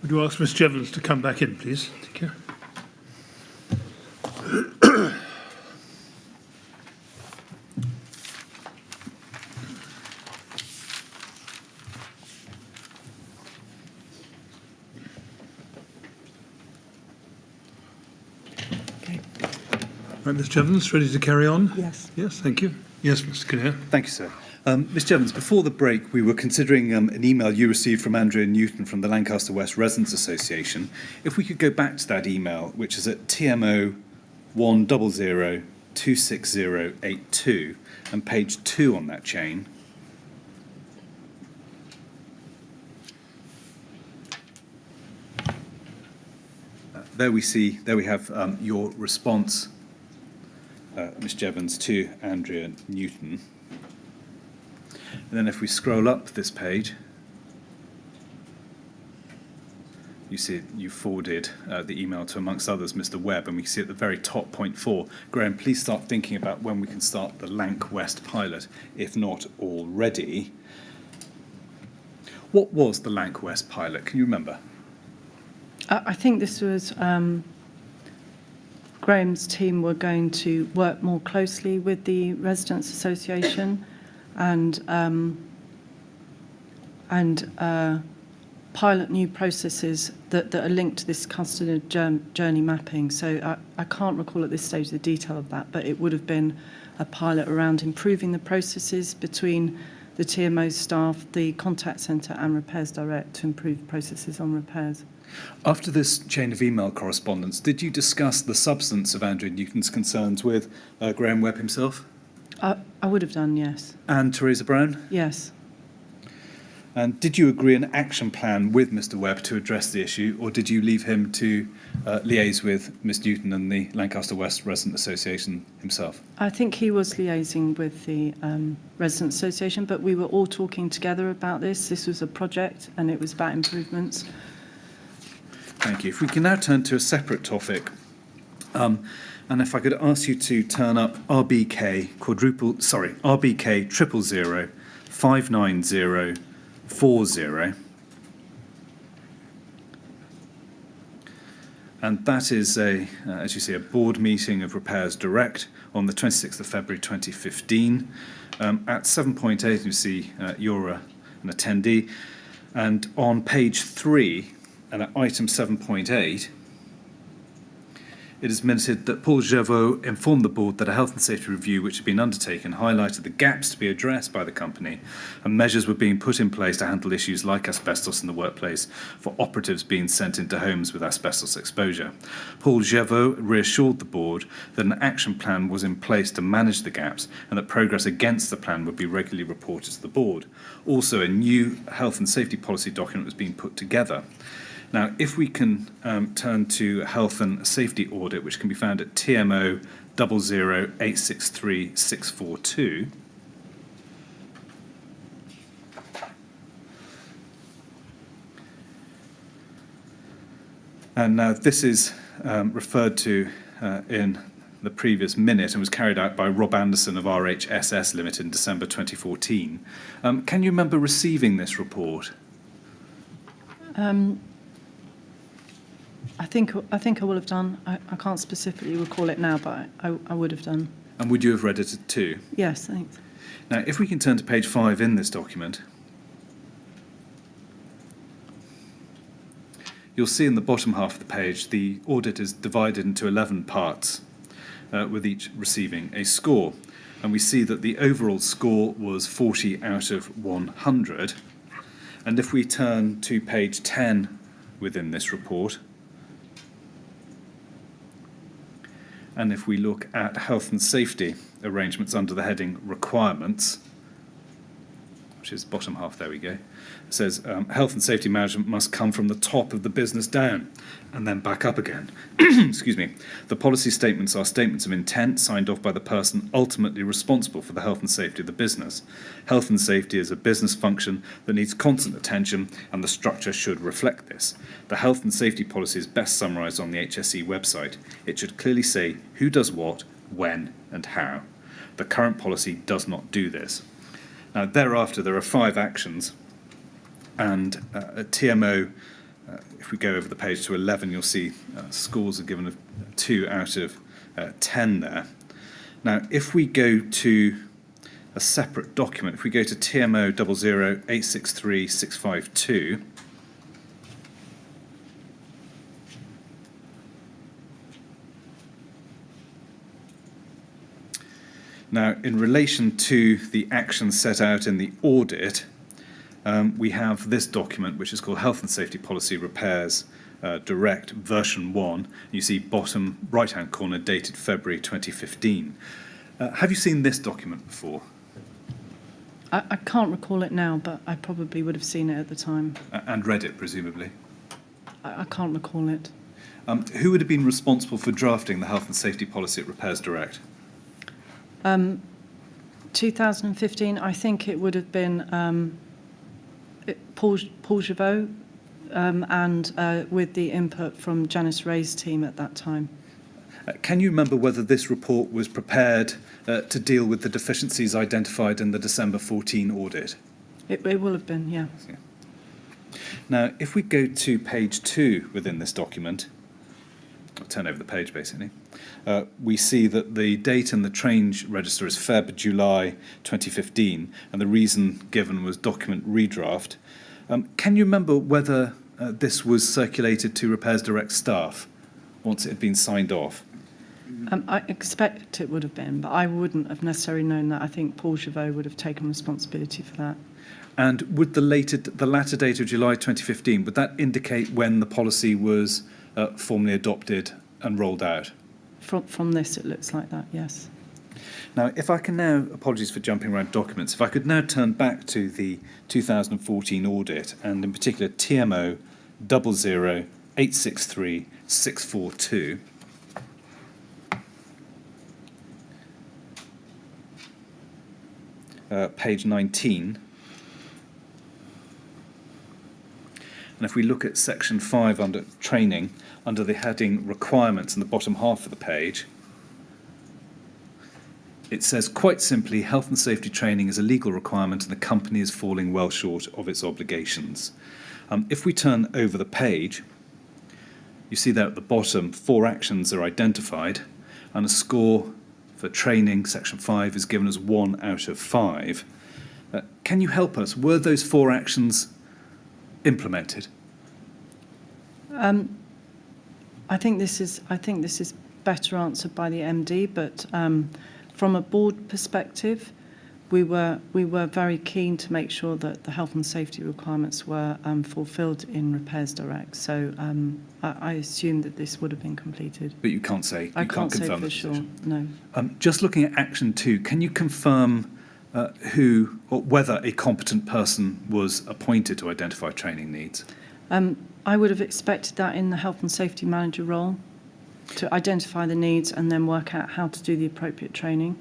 Would you ask Ms Jevans to come back in, please? Thank you. Right, Ms Jevans, ready to carry on? Yes. Yes, thank you. Yes, Mr Kinnear. Thank you, sir. Ms Jevans, before the break, we were considering an email you received from Andrea Newton from the Lancaster West Residents Association. If we could go back to that email, which is at TMO 100-26082, and page 2 on that chain. There we have your response, Ms Jevans, to Andrea Newton. And then if we scroll up this page, you see you forwarded the email to, amongst others, Mr Webb, and we see at the very top, point 4, Graham, please start thinking about when we can start the Lanc West pilot, if not already. What was the Lanc West pilot? Can you remember? I think this was Graham's team were going to work more closely with the Residents Association and pilot new processes that are linked to this customer journey mapping. So I can't recall at this stage the detail of that, but it would have been a pilot around improving the processes between the TMO staff, the contact centre and Repairs Direct to improve processes on repairs. After this chain of email correspondence, did you discuss the substance of Andrea Newton's concerns with Graham Webb himself? I would have done, yes. And Teresa Brown? Yes. And did you agree an action plan with Mr Webb to address the issue, or did you leave him to liaise with Ms Newton and the Lancaster West Resident Association himself? I think he was liaising with the Resident Association, but we were all talking together about this. This was a project and it was about improvements. Thank you. If we can now turn to a separate topic, and if I could ask you to turn up RBK 000-590-40, and that is as you see, a board meeting of Repairs Direct on the 26th of February 2015. At 7.8, you see you're an attendee, and on page 3. And at item 7.8, it is minuted that Paul Jevaux informed the board that a health and safety review which had been undertaken highlighted the gaps to be addressed by the company, and measures were being put in place to handle issues like asbestos in the workplace for operatives being sent into homes with asbestos exposure. Paul Jevaux reassured the board that an action plan was in place to manage the gaps and that progress against the plan would be regularly reported to the board. Also, a new health and safety policy document was being put together. Now, if we can turn to health and safety audit, which can be found at TMO 00863-642. And now this is referred to in the previous minute and was carried out by Rob Anderson of RHSS Limited in December 2014. Can you remember receiving this report? I think I will have done. I can't specifically recall it now, but I would have done. And would you have read it too? Yes, thanks. Now, if we can turn to page 5 in this document, you'll see in the bottom half of the page the audit is divided into 11 parts, with each receiving a score. And we see that the overall score was 40 out of 100. And if we turn to page 10 within this report, and if we look at health and safety arrangements under the heading Requirements, which is bottom half, there we go, it says health and safety management must come from the top of the business down and then back up again. Excuse me. The policy statements are statements of intent signed off by the person ultimately responsible for the health and safety of the business. Health and safety is a business function that needs constant attention, and the structure should reflect this. The health and safety policy is best summarised on the HSE website. It should clearly say who does what, when and how. The current policy does not do this. Now, thereafter, there are 5 actions, and at TMO if we go over the page to 11, you'll see scores are given of 2 out of 10 there. Now, if we go to a separate document, if we go to TMO 00863652, now, in relation to the actions set out in the audit, we have this document, which is called Health and Safety Policy Repairs Direct version 1. You see bottom right-hand corner dated February 2015. Have you seen this document before? I can't recall it now, but I probably would have seen it at the time. And read it, presumably? I can't recall it. Who would have been responsible for drafting the Health and Safety Policy at Repairs Direct? 2015, I think it would have been Paul Jevans, and with the input from Janice Ray's team at that time. Can you remember whether this report was prepared to deal with the deficiencies identified in the December 14 audit? It will have been, yeah. Now, if we go to page 2 within this document, I'll turn over the page basically, we see that the date in the change register is July 2015, and the reason given was document redraft. Can you remember whether this was circulated to Repairs Direct staff once it had been signed off? I expect it would have been, but I wouldn't have necessarily known that. I think Paul Jevans would have taken responsibility for that. And would the latter date of July 2015, would that indicate when the policy was formally adopted and rolled out? From this, it looks like that, yes. Now, if I can now, apologies for jumping around documents, if I could now turn back to the 2014 audit, and in particular TMO 00863642. Page 19. And if we look at section 5 under training, under the heading requirements in the bottom half of the page, it says quite simply, health and safety training is a legal requirement and the company is falling well short of its obligations. If we turn over the page, you see there at the bottom 4 actions are identified and a score for training, section 5, is given as 1 out of 5. Can you help us? Were those 4 actions implemented? I think this is better answered by the MD, but from a board perspective, we were very keen to make sure that the health and safety requirements were fulfilled in Repairs Direct. So I assume that this would have been completed. But you can't say. I can't say confirm for sure. No. Just looking at action 2, can you confirm who or whether a competent person was appointed to identify training needs? I would have expected that in the health and safety manager role, to identify the needs and then work out how to do the appropriate training.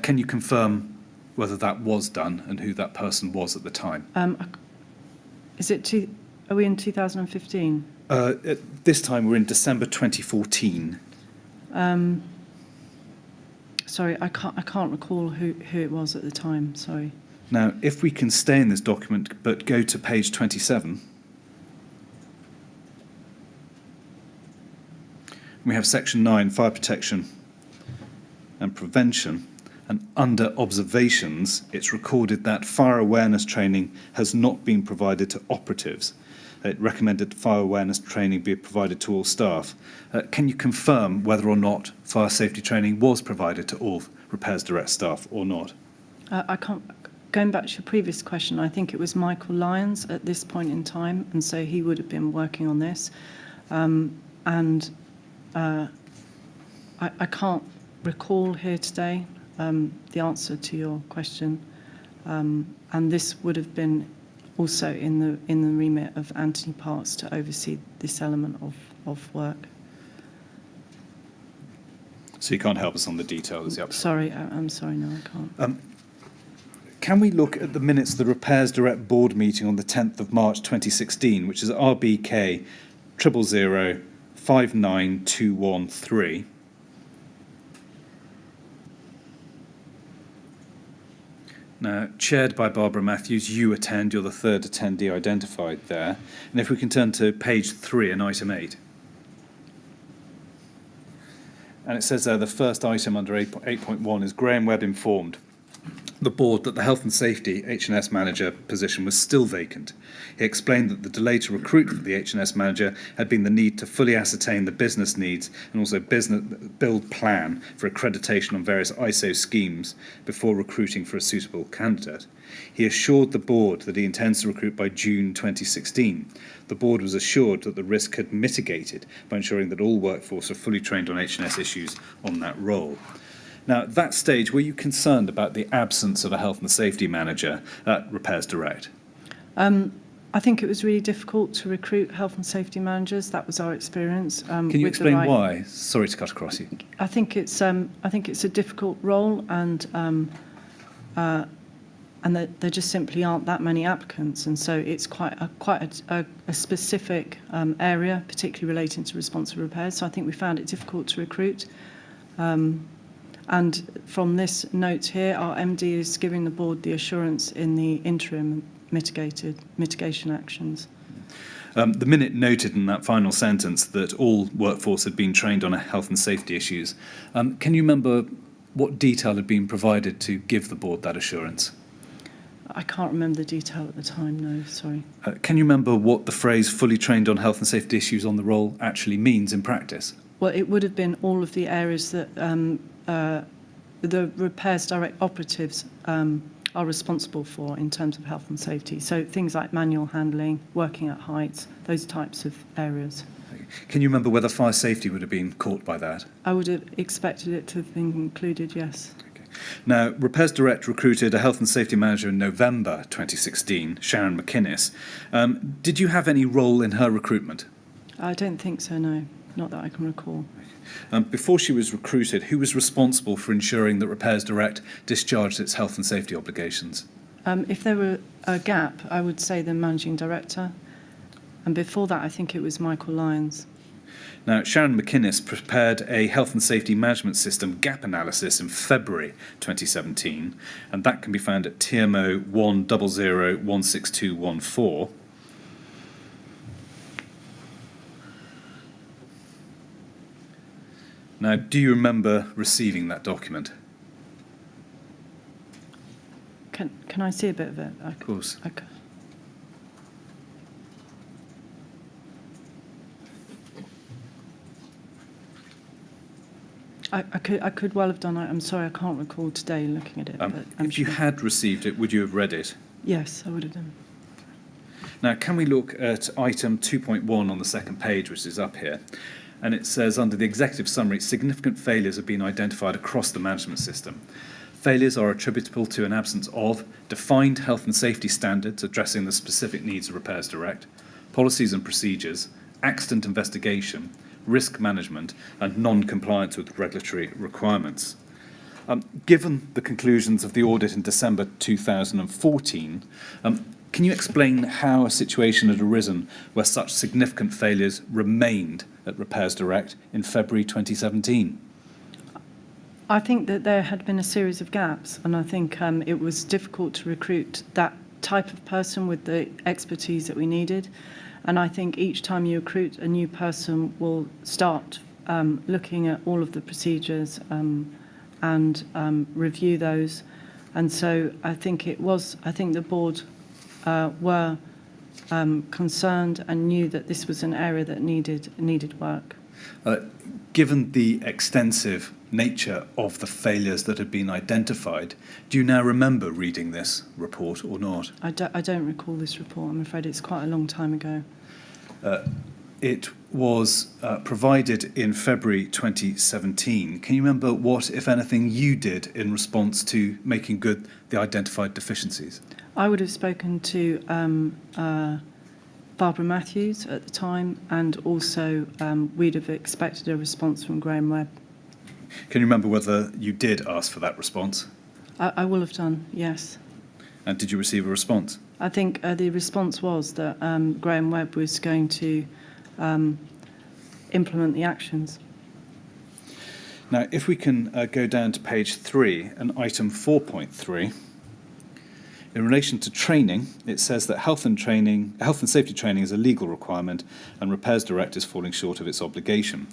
Can you confirm whether that was done and who that person was at the time? Are we in 2015? At this time, we're in December 2014. Sorry, I can't recall who it was at the time. Sorry. Now, if we can stay in this document but go to page 27, we have section 9, fire protection and prevention. And under observations, it's recorded that fire awareness training has not been provided to operatives. It recommended fire awareness training be provided to all staff. Can you confirm whether or not fire safety training was provided to all Repairs Direct staff or not? I can't. Going back to your previous question, I think it was Michael Lyons at this point in time, and so he would have been working on this. I can't recall here today the answer to your question, and this would have been also in the remit of Anthony Parks to oversee this element of work. So you can't help us on the details. Yep. Sorry, I'm sorry, no, I can't. Can we look at the minutes of the Repairs Direct board meeting on the 10th of March 2016, which is RBK 000-59213? Now, chaired by Barbara Matthews, you attend. You're the third attendee identified there. And if we can turn to page 3 and item 8. And it says there the first item under 8.1 is Graham Webb informed the board that the health and safety H&S manager position was still vacant. He explained that the delay to recruit for the H&S manager had been the need to fully ascertain the business needs and also build plan for accreditation on various ISO schemes before recruiting for a suitable candidate. He assured the board that he intends to recruit by June 2016. The board was assured that the risk had mitigated by ensuring that all workforce are fully trained on H&S issues on that role. Now, at that stage, were you concerned about the absence of a health and safety manager at Repairs Direct? I think it was really difficult to recruit health and safety managers. That was our experience. Can you explain why? Sorry to cut across you. I think it's a difficult role, and there just simply aren't that many applicants, and so it's quite a specific area, particularly relating to responsive repairs. So I think we found it difficult to recruit. And from this note here, our MD is giving the board the assurance in the interim mitigation actions. The minute noted in that final sentence that all workforce had been trained on health and safety issues. Can you remember what detail had been provided to give the board that assurance? I can't remember the detail at the time, no, sorry. Can you remember what the phrase fully trained on health and safety issues on the role actually means in practice? Well, it would have been all of the areas that the Repairs Direct operatives are responsible for in terms of health and safety. So things like manual handling, working at heights, those types of areas. Can you remember whether fire safety would have been caught by that? I would have expected it to have been included, yes. Okay. Now, Repairs Direct recruited a health and safety manager in November 2016, Sharon McInnes. Did you have any role in her recruitment? I don't think so, no. Not that I can recall. Before she was recruited, who was responsible for ensuring that Repairs Direct discharged its health and safety obligations? If there were a gap, I would say the managing director. And before that, I think it was Michael Lyons. Now, Sharon McInnes prepared a health and safety management system gap analysis in February 2017, and that can be found at TMO 100016214. Now, do you remember receiving that document? Can I see a bit of it? Of course. Okay. I could well have done it. I'm sorry, I can't recall today looking at it. But if you had received it, would you have read it? Yes, I would have done. Now, can we look at item 2.1 on the second page, which is up here? And it says, under the executive summary, significant failures have been identified across the management system. Failures are attributable to an absence of defined health and safety standards addressing the specific needs of Repairs Direct, policies and procedures, accident investigation, risk management, and non-compliance with regulatory requirements. Given the conclusions of the audit in December 2014, can you explain how a situation had arisen where such significant failures remained at Repairs Direct in February 2017? I think that there had been a series of gaps, and I think it was difficult to recruit that type of person with the expertise that we needed. And I think each time you recruit a new person, we'll start looking at all of the procedures and review those. And so I think the board were concerned and knew that this was an area that needed work. Given the extensive nature of the failures that had been identified, do you now remember reading this report or not? I don't recall this report. I'm afraid it's quite a long time ago. It was provided in February 2017. Can you remember what, if anything, you did in response to making good the identified deficiencies? I would have spoken to Barbara Matthews at the time, and also we'd have expected a response from Graham Webb. Can you remember whether you did ask for that response? I will have done, yes. And did you receive a response? I think the response was that Graham Webb was going to implement the actions. Now, if we can go down to page 3 and item 4.3, In relation to training, it says that health and safety training is a legal requirement and Repairs Direct is falling short of its obligation.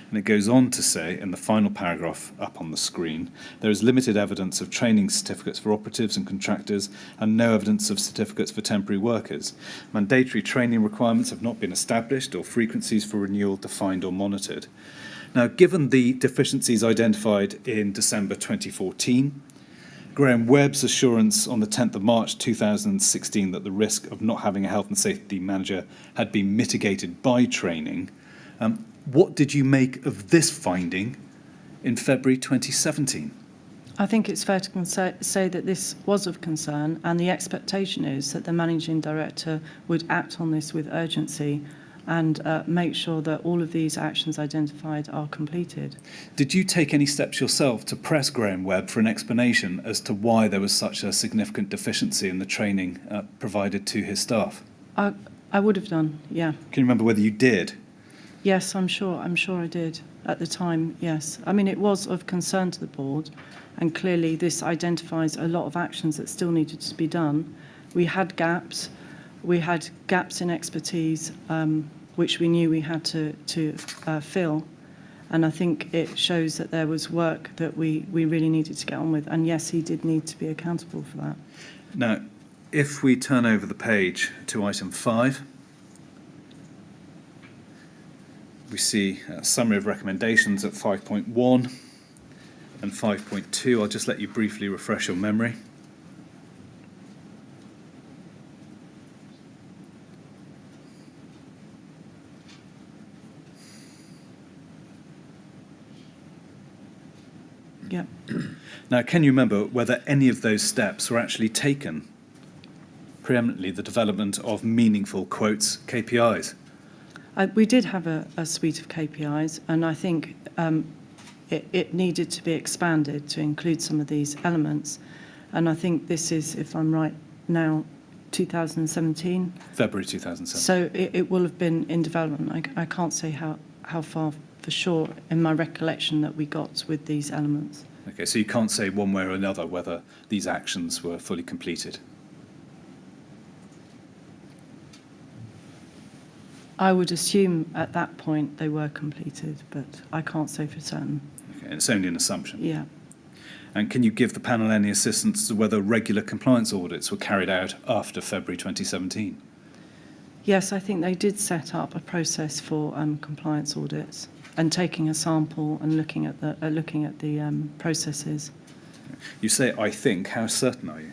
And it goes on to say, in the final paragraph up on the screen, there is limited evidence of training certificates for operatives and contractors and no evidence of certificates for temporary workers. Mandatory training requirements have not been established or frequencies for renewal defined or monitored. Now, given the deficiencies identified in December 2014, Graham Webb's assurance on the 10th of March 2016 that the risk of not having a health and safety manager had been mitigated by training, what did you make of this finding in February 2017? I think it's fair to say that this was of concern, and the expectation is that the Managing Director would act on this with urgency and make sure that all of these actions identified are completed. Did you take any steps yourself to press Graham Webb for an explanation as to why there was such a significant deficiency in the training provided to his staff? I would have done, yeah. Can you remember whether you did? Yes, I'm sure I did at the time, yes. I mean, it was of concern to the board, and clearly this identifies a lot of actions that still needed to be done. We had gaps in expertise, which we knew we had to fill, and I think it shows that there was work that we really needed to get on with, and yes, he did need to be accountable for that. Now, if we turn over the page to item 5, we see a summary of recommendations at 5.1 and 5.2. I'll just let you briefly refresh your memory. Yeah. Now, can you remember whether any of those steps were actually taken? Preeminently, the development of meaningful, quotes, KPIs. We did have a suite of KPIs, and I think it needed to be expanded to include some of these elements. And I think this is, if I'm right now, 2017. February 2017. So it will have been in development. I can't say how far for sure in my recollection that we got with these elements. Okay, so you can't say one way or another whether these actions were fully completed. I would assume at that point they were completed, but I can't say for certain. Okay, it's only an assumption. Yeah. And can you give the panel any assistance to whether regular compliance audits were carried out after February 2017? Yes, I think they did set up a process for compliance audits and taking a sample and looking at the processes. You say, I think. How certain are you?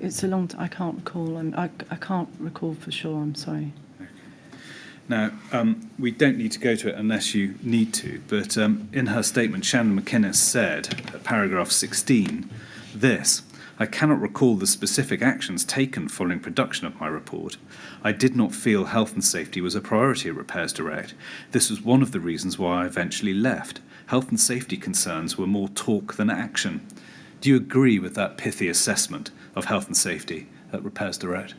It's a long I can't recall. I can't recall for sure, I'm sorry. Now, we don't need to go to it unless you need to, but in her statement, Shannon McInnes said, at paragraph 16, this: I cannot recall the specific actions taken following production of my report. I did not feel health and safety was a priority at Repairs Direct. This was one of the reasons why I eventually left. Health and safety concerns were more talk than action. Do you agree with that pithy assessment of health and safety at Repairs Direct?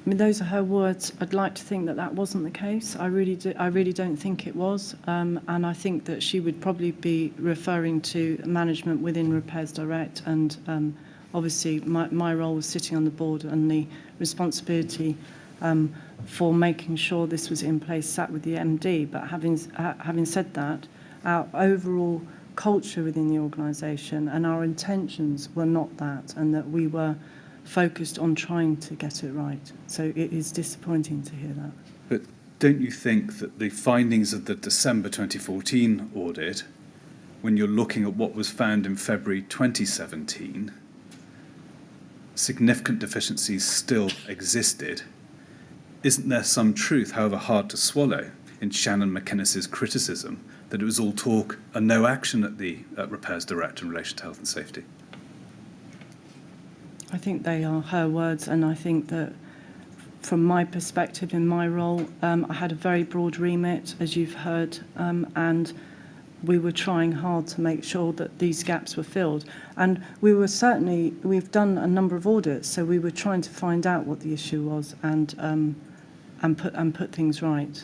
I mean, those are her words. I'd like to think that that wasn't the case. I really don't think it was. And I think that she would probably be referring to management within Repairs Direct. And obviously, my role was sitting on the board, and the responsibility for making sure this was in place sat with the MD. But having said that, our overall culture within the organisation and our intentions were not that, and that we were focused on trying to get it right. So it is disappointing to hear that. But don't you think that the findings of the December 2014 audit, when you're looking at what was found in February 2017, significant deficiencies still existed? Isn't there some truth, however hard to swallow, in Shannon McInnes's criticism that it was all talk and no action at Repairs Direct in relation to health and safety? I think they are her words, and I think that from my perspective in my role, I had a very broad remit, as you've heard, and we were trying hard to make sure that these gaps were filled. And we've done a number of audits, so we were trying to find out what the issue was and put things right.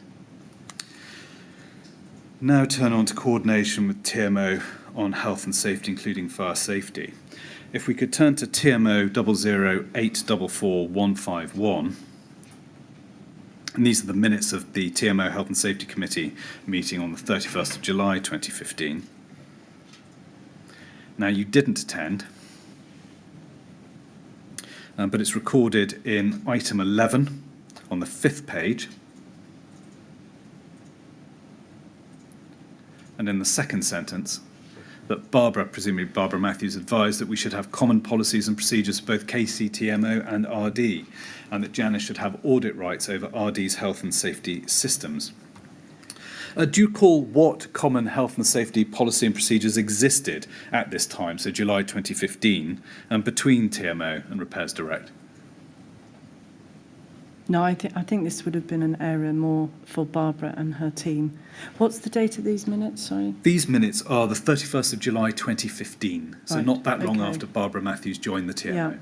Now turn on to coordination with TMO on health and safety, including fire safety. If we could turn to TMO 008444151, and these are the minutes of the TMO Health and Safety Committee meeting on the 31st of July 2015. Now, you didn't attend, but it's recorded in item 11 on the 5th page. And in the second sentence, that Barbara, presumably Barbara Matthews, advised that we should have common policies and procedures for both KCTMO and RD, and that Janice should have audit rights over RD's health and safety systems. Do you recall what common health and safety policy and procedures existed at this time, so July 2015, between TMO and Repairs Direct? No, I think this would have been an area more for Barbara and her team. What's the date of these minutes, sorry? These minutes are the 31st of July 2015, so Right, not that long okay. after Barbara Matthews joined the TMO.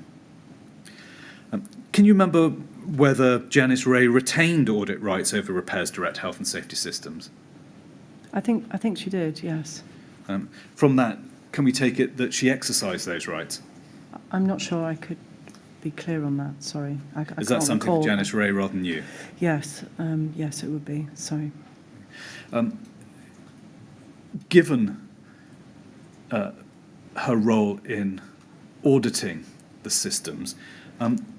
Yeah. Can you remember whether Janice Ray retained audit rights over Repairs Direct health and safety systems? I think she did, yes. From that, can we take it that she exercised those rights? I'm not sure I could be clear on that, sorry. I Is can't that something recall. that Janice Ray rather than you? Yes, yes, it would be, sorry. Given her role in auditing the systems,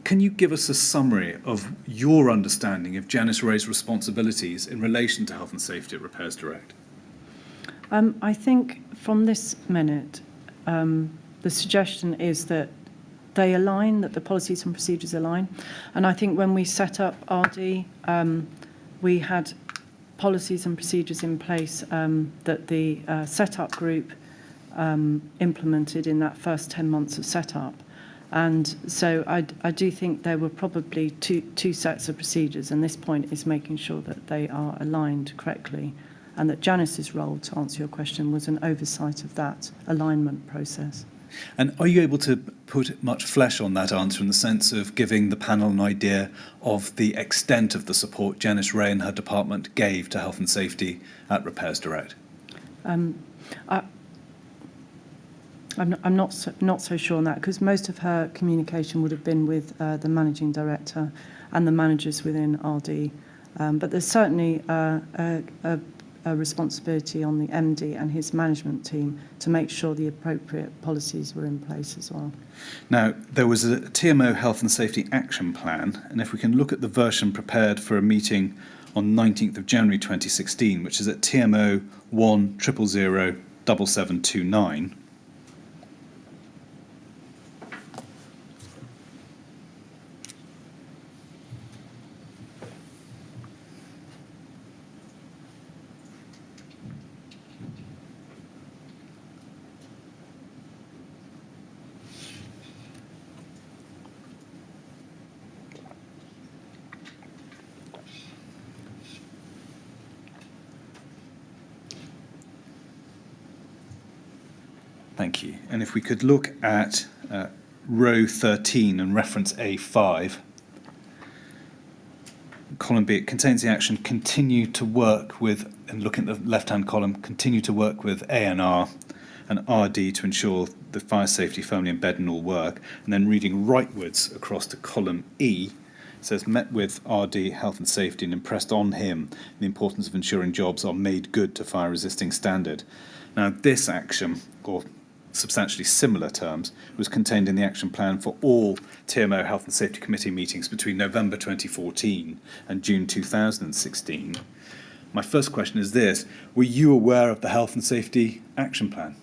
can you give us a summary of your understanding of Janice Ray's responsibilities in relation to health and safety at Repairs Direct? I think from this minute, the suggestion is that they align, that the policies and procedures align. And I think when we set up RD, we had policies and procedures in place that the set-up group implemented in that first 10 months of set-up. And so I do think there were probably two sets of procedures, and this point is making sure that they are aligned correctly, and that Janice's role, to answer your question, was an oversight of that alignment process. And are you able to put much flesh on that answer in the sense of giving the panel an idea of the extent of the support Janice Ray and her department gave to health and safety at Repairs Direct? I'm not so sure on that, because most of her communication would have been with the managing director and the managers within RD. But there's certainly a responsibility on the MD and his management team to make sure the appropriate policies were in place as well. Now, there was a TMO Health and Safety Action Plan, and if we can look at the version prepared for a meeting on 19th of January 2016, which is at TMO 1000729. Thank you. And if we could look at row 13 and reference A5, column B, it contains the action continue to work with, and looking at the left-hand column, continue to work with A&R and RD to ensure the fire safety firmly embedded in all work. And then reading rightwards across to column E, it says, met with RD Health and Safety and impressed on him the importance of ensuring jobs are made good to fire resisting standard. Now, this action, or substantially similar terms, was contained in the action plan for all TMO Health and Safety Committee meetings between November 2014 and June 2016. My first question is this: were you aware of the Health and Safety Action Plan?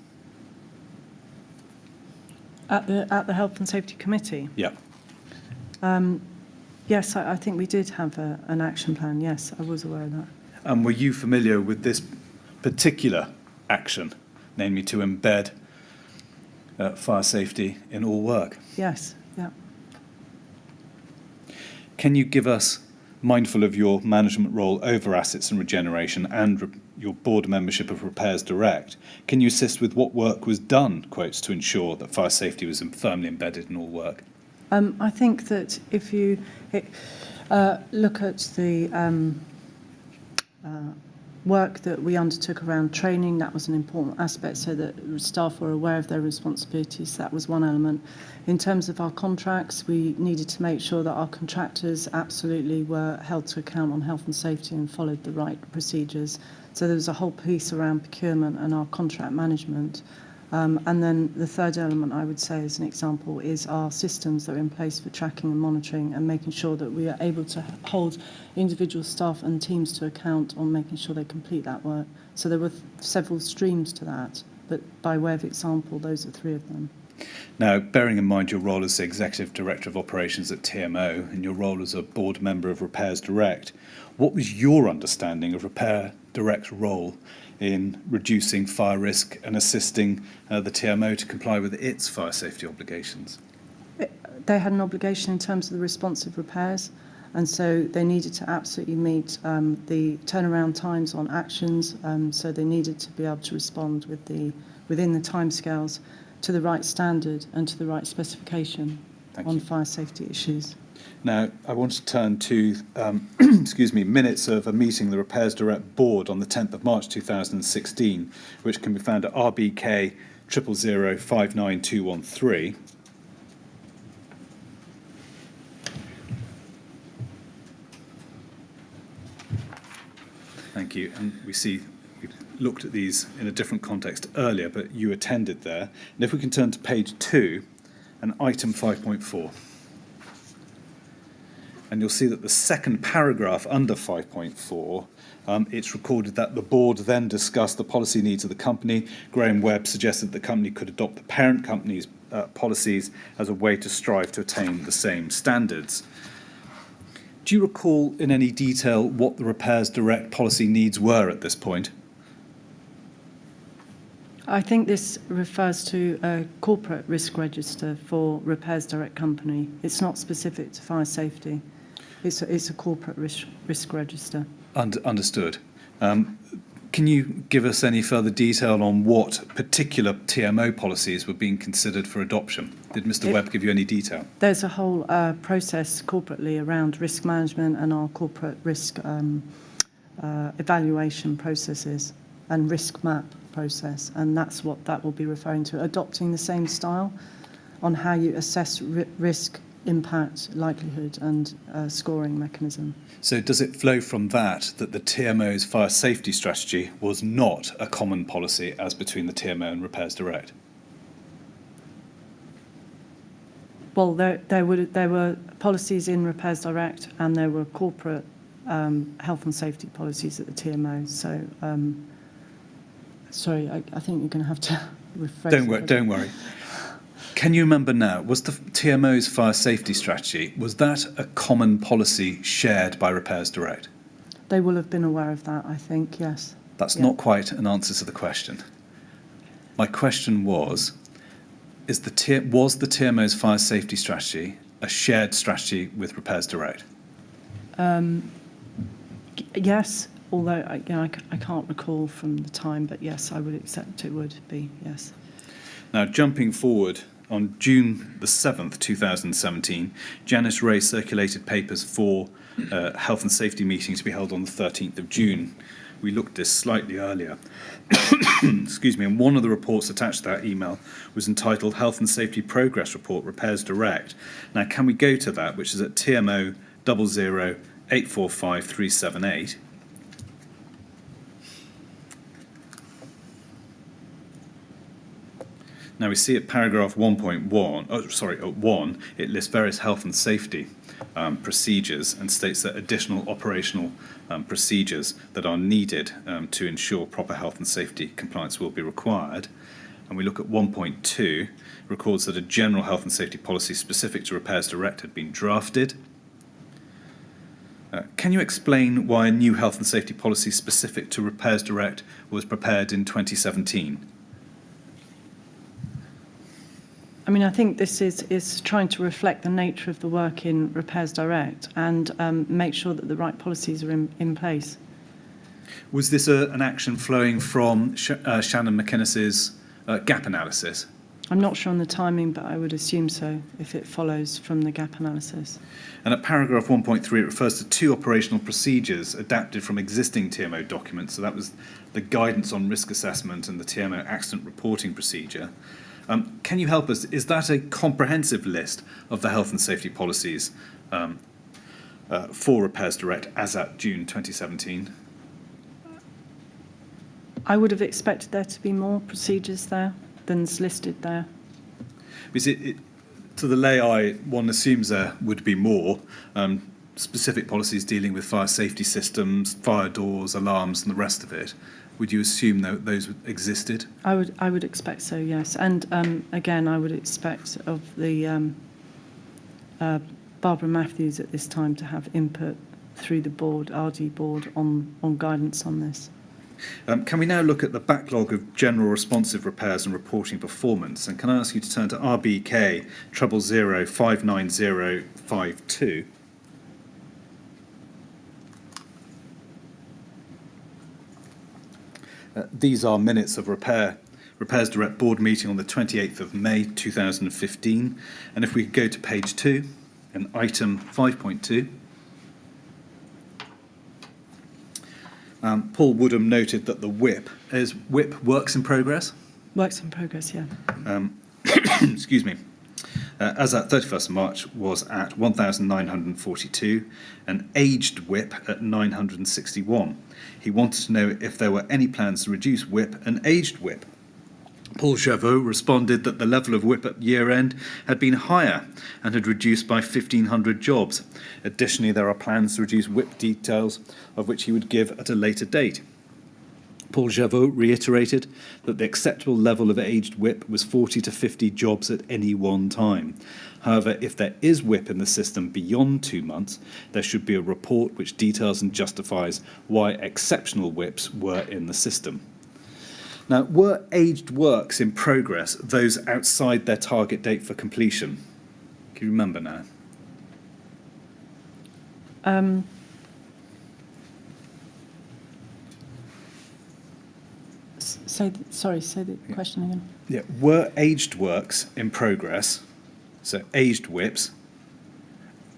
At the Health and Safety Committee? Yeah. Yes, I think we did have an action plan. Yes, I was aware of that. And were you familiar with this particular action, namely to embed fire safety in all work? Yes, yeah. Can you give us, mindful of your management role over assets and regeneration and your board membership of Repairs Direct, can you assist with what work was done, quotes, to ensure that fire safety was firmly embedded in all work? I think that if you look at the work that we undertook around training, that was an important aspect, so that staff were aware of their responsibilities. That was one element. In terms of our contracts, we needed to make sure that our contractors absolutely were held to account on health and safety and followed the right procedures. So there was a whole piece around procurement and our contract management. And then the third element, I would say, as an example, is our systems that are in place for tracking and monitoring and making sure that we are able to hold individual staff and teams to account on making sure they complete that work. So there were several streams to that, but by way of example, those are three of them. Now, bearing in mind your role as the Executive Director of Operations at TMO and your role as a board member of Repairs Direct, what was your understanding of Repair Direct's role in reducing fire risk and assisting the TMO to comply with its fire safety obligations? They had an obligation in terms of the responsive repairs, and so they needed to absolutely meet the turnaround times on actions, so they needed to be able to respond within the timescales to the right standard and to the right specification on fire safety issues. Now, I want to turn to minutes of a meeting of the Repairs Direct Board on the 10th of March 2016, which can be found at RBK 000059213. Thank you. And we see we looked at these in a different context earlier, but you attended there. And if we can turn to page 2 and item 5.4. And you'll see that the second paragraph under 5.4, it's recorded that the board then discussed the policy needs of the company. Graham Webb suggested the company could adopt the parent company's policies as a way to strive to attain the same standards. Do you recall in any detail what the Repairs Direct policy needs were at this point? I think this refers to a corporate risk register for Repairs Direct company. It's not specific to fire safety. It's a corporate risk register. Understood. Can you give us any further detail on what particular TMO policies were being considered for adoption? Did Mr. Webb give you any detail? There's a whole process corporately around risk management and our corporate risk evaluation processes and risk map process, and that's what that will be referring to, adopting the same style on how you assess risk, impact, likelihood and scoring mechanism. So does it flow from that the TMO's fire safety strategy was not a common policy as between the TMO and Repairs Direct? Well, there were policies in Repairs Direct and there were corporate health and safety policies at the TMO. So, sorry, I think you're going to have to rephrase. Don't worry. Can you remember now, was the TMO's fire safety strategy, was that a common policy shared by Repairs Direct? They will have been aware of that, I think, yes. That's not quite an answer to the question. My question was the TMO's fire safety strategy a shared strategy with Repairs Direct? Yes, although I can't recall from the time, but yes, I would accept it would be, yes. Now, jumping forward, on June the 7th, 2017, Janice Ray circulated papers for health and safety meeting to be held on the 13th of June. We looked at this slightly earlier. Excuse me, and one of the reports attached to that email was entitled Health and Safety Progress Report, Repairs Direct. Now, can we go to that, which is at TMO 00845378? Now we see at paragraph 1.1, it lists various health and safety procedures and states that additional operational procedures that are needed to ensure proper health and safety compliance will be required. And we look at 1.2, records that a general health and safety policy specific to Repairs Direct had been drafted. Can you explain why a new health and safety policy specific to Repairs Direct was prepared in 2017? I mean, I think this is trying to reflect the nature of the work in Repairs Direct and make sure that the right policies are in place. Was this an action flowing from Shannon McInnes's gap analysis? I'm not sure on the timing, but I would assume so if it follows from the gap analysis. And at paragraph 1.3, it refers to 2 operational procedures adapted from existing TMO documents. So that was the guidance on risk assessment and the TMO accident reporting procedure. Can you help us? Is that a comprehensive list of the health and safety policies for Repairs Direct as at June 2017? I would have expected there to be more procedures there than's listed there. Because to the lay eye, one assumes there would be more specific policies dealing with fire safety systems, fire doors, alarms, and the rest of it. Would you assume that those existed? I would expect so, yes. And again, I would expect of the Barbara Matthews at this time to have input through the board, RD board, on guidance on this. Can we now look at the backlog of general responsive repairs and reporting performance? And can I ask you to turn to RBK 000-59052? These are minutes of Repairs Direct Board meeting on the 28th of May 2015. And if we could go to page 2 and item 5.2. Paul Woodham noted that the WIP is works in progress. Works in progress, yeah. Excuse me. As at 31st of March was at 1,942 and aged WIP at 961. He wanted to know if there were any plans to reduce WIP and aged WIP. Paul Jevans responded that the level of WIP at year-end had been higher and had reduced by 1,500 jobs. Additionally, there are plans to reduce WIP details, of which he would give at a later date. Paul Jevans reiterated that the acceptable level of aged WIP was 40 to 50 jobs at any one time. However, if there is WIP in the system beyond 2 months, there should be a report which details and justifies why exceptional WIPs were in the system. Now, were aged works in progress those outside their target date for completion? Can you remember now? Say the question again. Yeah, were aged works in progress, so aged WIPs,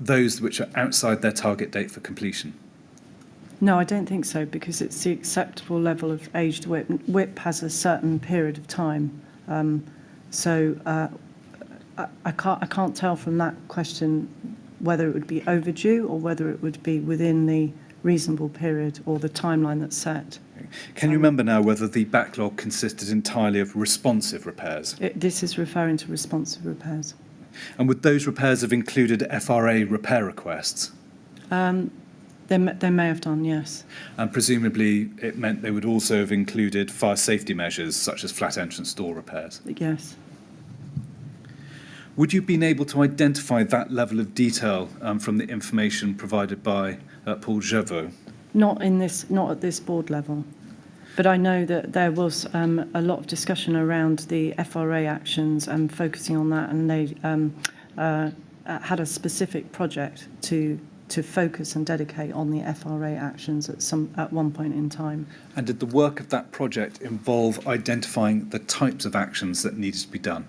those which are outside their target date for completion? No, I don't think so, because it's the acceptable level of aged WIP. WIP has a certain period of time. I can't tell from that question whether it would be overdue or whether it would be within the reasonable period or the timeline that's set. Can you remember now whether the backlog consisted entirely of responsive repairs? This is referring to responsive repairs. And would those repairs have included FRA repair requests? They may have done, yes. And presumably it meant they would also have included fire safety measures such as flat entrance door repairs? Yes. Would you have been able to identify that level of detail from the information provided by Paul Jevans? Not at this board level. But I know that there was a lot of discussion around the FRA actions and focusing on that, and they had a specific project to focus and dedicate on the FRA actions at one point in time. And did the work of that project involve identifying the types of actions that needed to be done?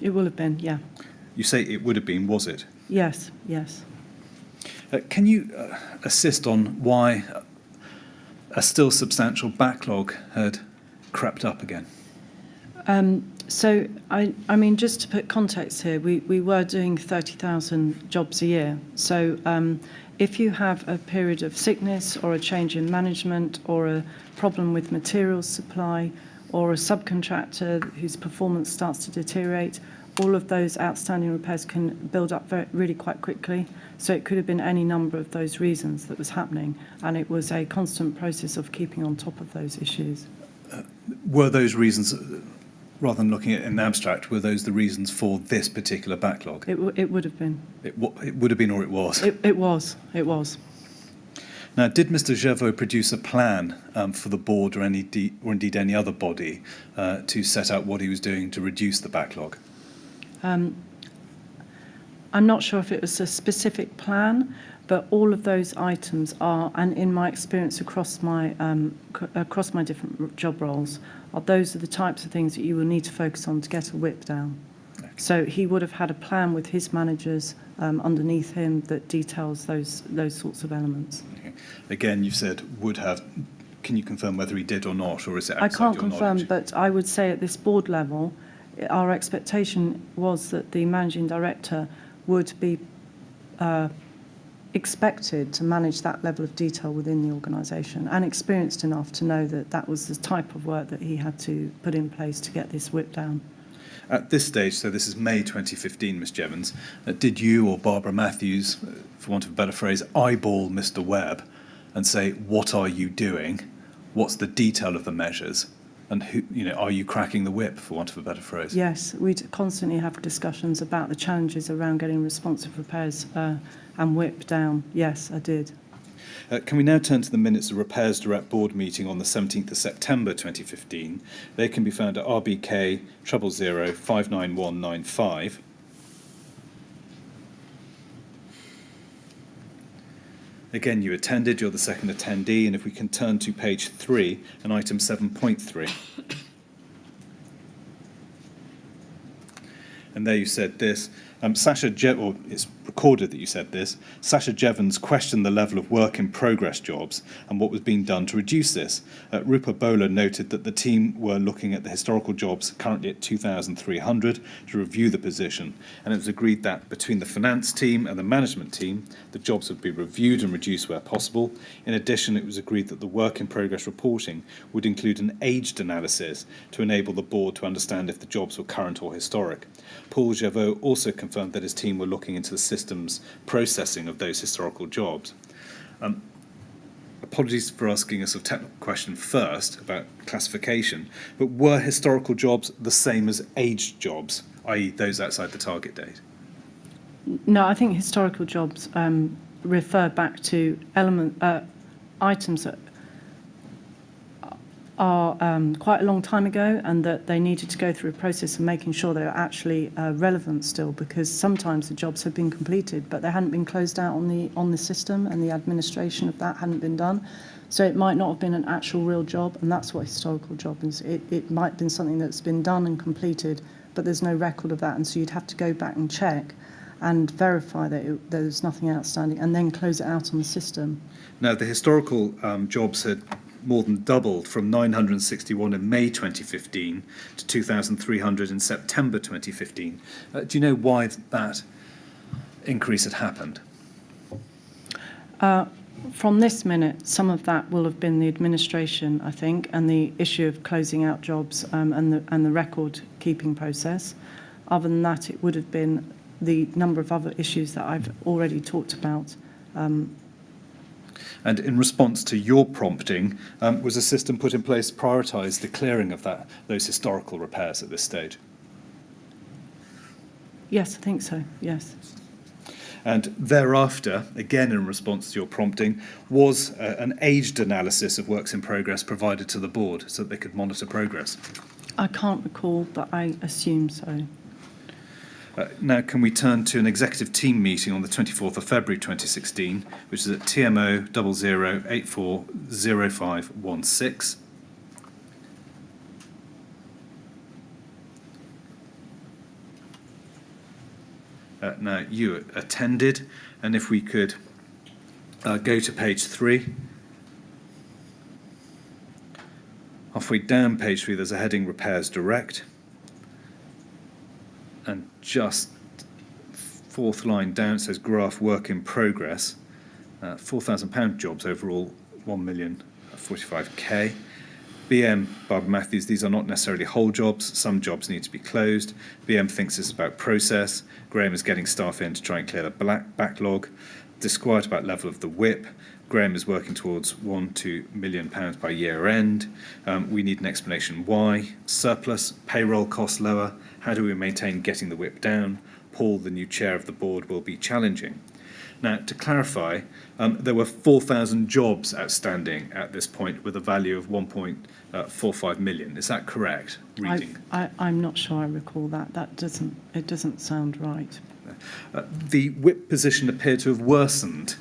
It will have been, yeah. You say it would have been, was it? Yes. Can you assist on why a still substantial backlog had crept up again? So, I mean, just to put context here, we were doing 30,000 jobs a year. So if you have a period of sickness or a change in management or a problem with materials supply or a subcontractor whose performance starts to deteriorate, all of those outstanding repairs can build up really quite quickly. So it could have been any number of those reasons that was happening, and it was a constant process of keeping on top of those issues. Were those reasons, rather than looking at it in abstract, were those the reasons for this particular backlog? It would have been. It would have been, or it was? It was. Now, did Mr. Jevans produce a plan for the board or indeed any other body to set out what he was doing to reduce the backlog? I'm not sure if it was a specific plan, but all of those items are, and in my experience across my different job roles, those are the types of things that you will need to focus on to get a whip down. Okay. So he would have had a plan with his managers underneath him that details those sorts of elements. Okay. Again, you've said would have. Can you confirm whether he did or not, or is it outside I can't your confirm, knowledge? but I would say at this board level, our expectation was that the managing director would be expected to manage that level of detail within the organisation and experienced enough to know that that was the type of work that he had to put in place to get this whip down. At this stage, so this is May 2015, Ms Jevans, did you or Barbara Matthews, for want of a better phrase, eyeball Mr Webb and say, what are you doing? What's the detail of the measures? And who, are you cracking the whip, for want of a better phrase? Yes, we'd constantly have discussions about the challenges around getting responsive repairs and whip down. Yes, I did. Can we now turn to the minutes of Repairs Direct Board meeting on the 17th of September 2015? They can be found at RBK 000 59195. Again, you attended, you're the second attendee, and if we can turn to page 3 and item 7.3. And there you said this. It's recorded that you said this. Sacha Jevans questioned the level of work in progress jobs and what was being done to reduce this. Rupert Bowler noted that the team were looking at the historical jobs currently at 2,300 to review the position, and it was agreed that between the finance team and the management team, the jobs would be reviewed and reduced where possible. In addition, it was agreed that the work in progress reporting would include an aged analysis to enable the board to understand if the jobs were current or historic. Paul Javot also confirmed that his team were looking into the systems processing of those historical jobs. Apologies for asking a sort of technical question first about classification, but were historical jobs the same as aged jobs, i.e. those outside the target date? No, I think historical jobs refer back to items that are quite a long time ago, and that they needed to go through a process of making sure they were actually relevant still, because sometimes the jobs had been completed but they hadn't been closed out on the system, and the administration of that hadn't been done. So it might not have been an actual real job, and that's what historical job is. It might have been something that's been done and completed, but there's no record of that, and so you'd have to go back and check and verify that there's nothing outstanding, and then close it out on the system. Now, the historical jobs had more than doubled from 961 in May 2015 to 2,300 in September 2015. Do you know why that increase had happened? From this minute, some of that will have been the administration, I think, and the issue of closing out jobs and the record keeping process. Other than that, it would have been the number of other issues that I've already talked about. And in response to your prompting, was a system put in place to prioritise the clearing of those historical repairs at this stage? Yes, I think so, yes. And thereafter, again in response to your prompting, was an aged analysis of works in progress provided to the board so that they could monitor progress? I can't recall, but I assume so. Now, can we turn to an executive team meeting on the 24th of February 2016, which is at TMO 00840516. Now, you attended, and if we could go to page 3. Halfway down page 3, there's a heading Repairs Direct. And just fourth line down, it says graph work in progress. £4,000 jobs overall, 1,045,000. BM, Barbara Matthews, these are not necessarily whole jobs. Some jobs need to be closed. BM thinks it's about process. Graham is getting staff in to try and clear the backlog. Disquiet about level of the whip. Graham is working towards £1-2 million by year end. We need an explanation why. Surplus, payroll costs lower. How do we maintain getting the whip down? Paul, the new chair of the board, will be challenging. Now, to clarify, there were 4,000 jobs outstanding at this point with a value of 1.45 million. Is that correct? Reading. I'm not sure I recall that. It doesn't sound right. The WIP position appeared to have worsened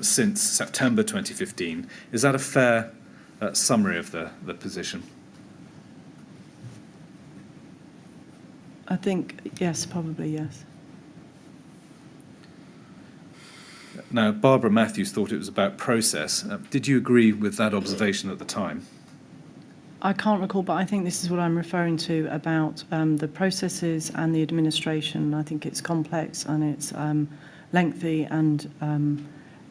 since September 2015. Is that a fair summary of the position? I think, yes, probably yes. Now, Barbara Matthews thought it was about process. Did you agree with that observation at the time? I can't recall, but I think this is what I'm referring to about the processes and the administration. I think it's complex and it's lengthy, and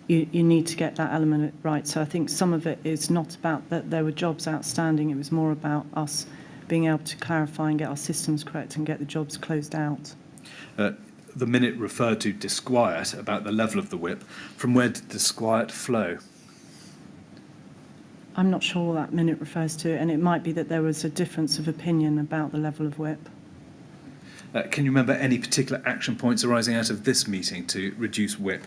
you need to get that element right. So I think some of it is not about that there were jobs outstanding. It was more about us being able to clarify and get our systems correct and get the jobs closed out. The minute referred to disquiet about the level of the WIP. From where did disquiet flow? I'm not sure what that minute refers to, and it might be that there was a difference of opinion about the level of WIP. Can you remember any particular action points arising out of this meeting to reduce WIP?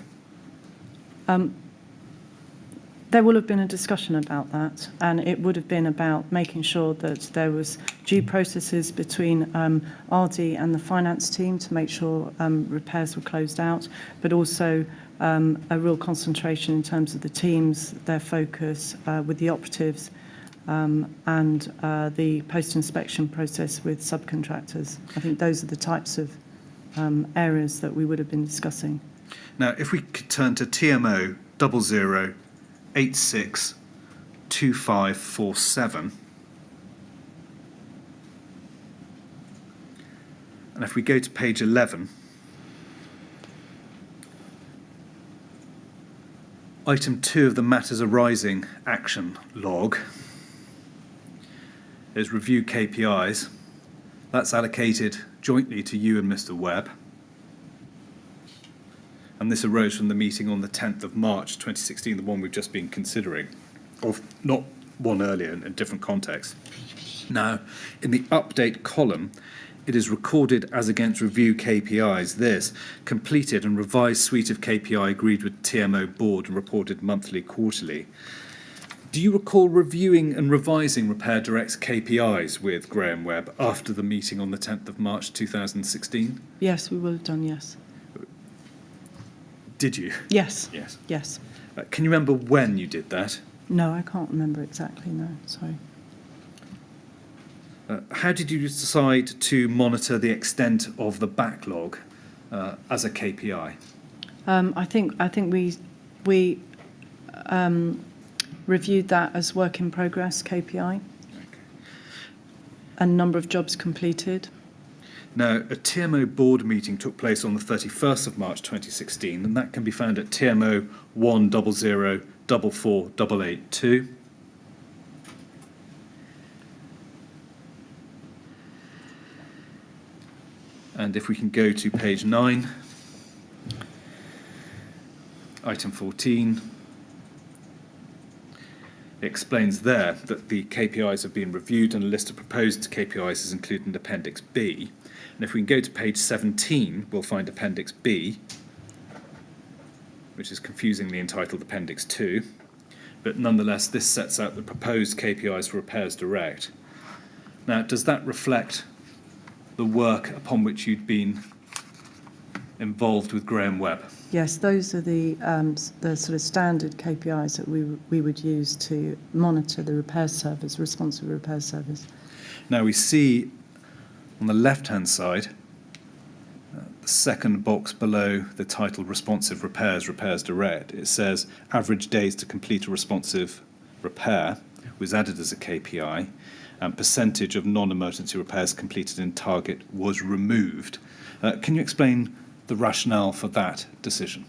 There will have been a discussion about that, and it would have been about making sure that there was due processes between RD and the finance team to make sure repairs were closed out, but also a real concentration in terms of the teams, their focus with the operatives, and the post-inspection process with subcontractors. I think those are the types of areas that we would have been discussing. Now, if we could turn to TMO 00862547, and if we go to page 11, item 2 of the matters arising action log is review KPIs. That's allocated jointly to you and Mr. Webb. And this arose from the meeting on the 10th of March 2016, the one we've just been considering, or not one earlier in a different context. Now, in the update column, it is recorded as against review KPIs. This completed and revised suite of KPI agreed with TMO board and reported monthly, quarterly. Do you recall reviewing and revising Repair Direct's KPIs with Graham Webb after the meeting on the 10th of March 2016? Yes, we will have done, yes. Did you? Yes. Yes. Yes. Can you remember when you did that? No, I can't remember exactly, no, sorry. How did you decide to monitor the extent of the backlog as a KPI? I think we reviewed that as work in progress KPI, and number of jobs completed. Now, a TMO board meeting took place on the 31st of March 2016, and that can be found at TMO 100448882. And if we can go to page 9, item 14, it explains there that the KPIs have been reviewed and a list of proposed KPIs is included in Appendix B. And if we can go to page 17, we'll find Appendix B, which is confusingly entitled Appendix 2. But nonetheless, this sets out the proposed KPIs for Repairs Direct. Now, does that reflect the work upon which you'd been involved with Graham Webb? Yes, those are the sort of standard KPIs that we would use to monitor the repair service, responsive repair service. Now we see on the left-hand side, the second box below the title Responsive Repairs, Repairs Direct, it says average days to complete a responsive repair was added as a KPI, and percentage of non-emergency repairs completed in target was removed. Can you explain the rationale for that decision?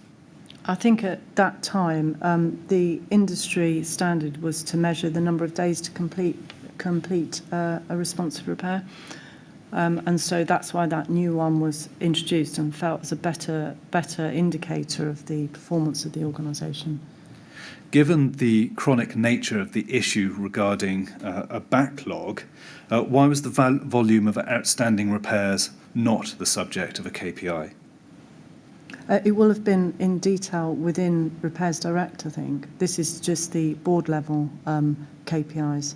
I think at that time, the industry standard was to measure the number of days to complete a responsive repair. And so that's why that new one was introduced and felt as a better indicator of the performance of the organisation. Given the chronic nature of the issue regarding a backlog, why was the volume of outstanding repairs not the subject of a KPI? It will have been in detail within Repairs Direct, I think. This is just the board level KPIs.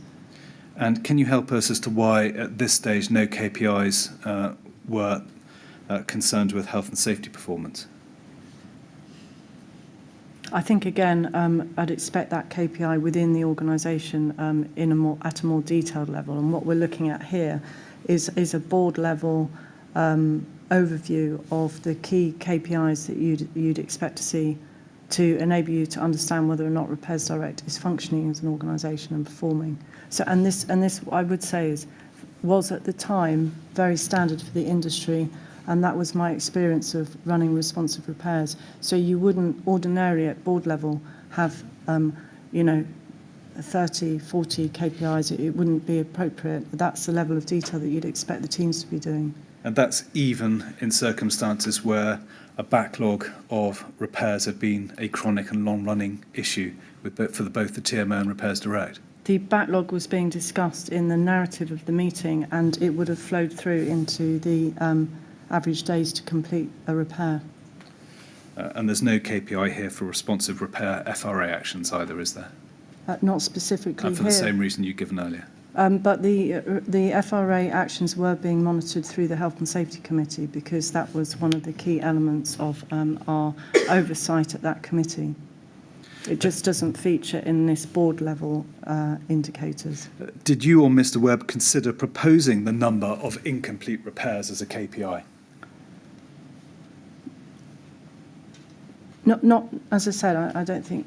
And can you help us as to why at this stage no KPIs were concerned with health and safety performance? I think, again, I'd expect that KPI within the organisation at a more detailed level. And what we're looking at here is a board level overview of the key KPIs that you'd expect to see to enable you to understand whether or not Repairs Direct is functioning as an organisation and performing. So, and this, I would say, was at the time very standard for the industry. And that was my experience of running responsive repairs. So you wouldn't ordinarily at board level have, 30, 40 KPIs. It wouldn't be appropriate. That's the level of detail that you'd expect the teams to be doing. And that's even in circumstances where a backlog of repairs had been a chronic and long-running issue for both the TMO and Repairs Direct. The backlog was being discussed in the narrative of the meeting, and it would have flowed through into the average days to complete a repair. And there's no KPI here for responsive repair FRA actions either, is there? Not specifically And for here. the same reason you've given earlier. But the FRA actions were being monitored through the Health and Safety Committee because that was one of the key elements of our oversight at that committee. It just doesn't feature in this board level indicators. Did you or Mr. Webb consider proposing the number of incomplete repairs as a KPI? Not as I said, I don't think,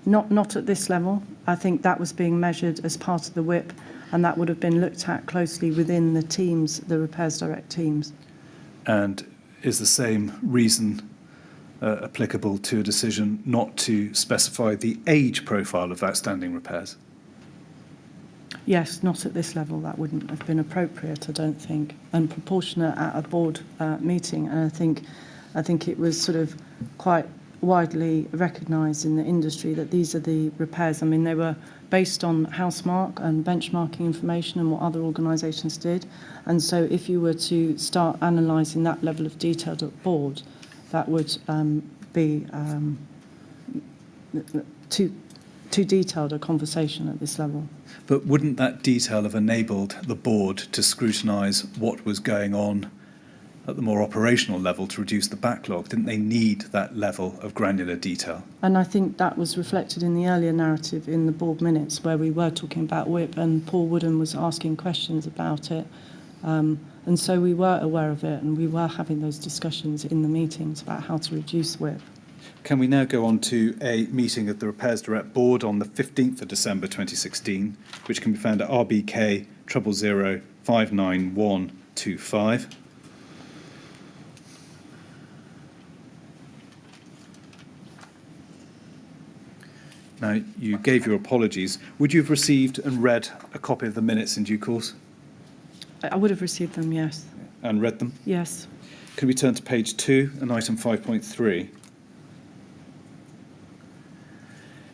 not at this level. I think that was being measured as part of the WIP, and that would have been looked at closely within the teams, the Repairs Direct teams. And is the same reason applicable to a decision not to specify the age profile of outstanding repairs? Yes, not at this level. That wouldn't have been appropriate, I don't think, and proportionate at a board meeting. And I think it was sort of quite widely recognised in the industry that these are the repairs. I mean, they were based on housemark and benchmarking information and what other organisations did. And so if you were to start analysing that level of detail at board, that would be too detailed a conversation at this level. But wouldn't that detail have enabled the board to scrutinise what was going on at the more operational level to reduce the backlog? Didn't they need that level of granular detail? And I think that was reflected in the earlier narrative in the board minutes where we were talking about WIP and Paul Wooden was asking questions about it. And so we were aware of it and we were having those discussions in the meetings about how to reduce WIP. Can we now go on to a meeting of the Repairs Direct Board on the 15th of December 2016, which can be found at RBK 000 59125. Now, you gave your apologies. Would you have received and read a copy of the minutes in due course? I would have received them, yes. And read them? Yes. Could we turn to page 2 and item 5.3?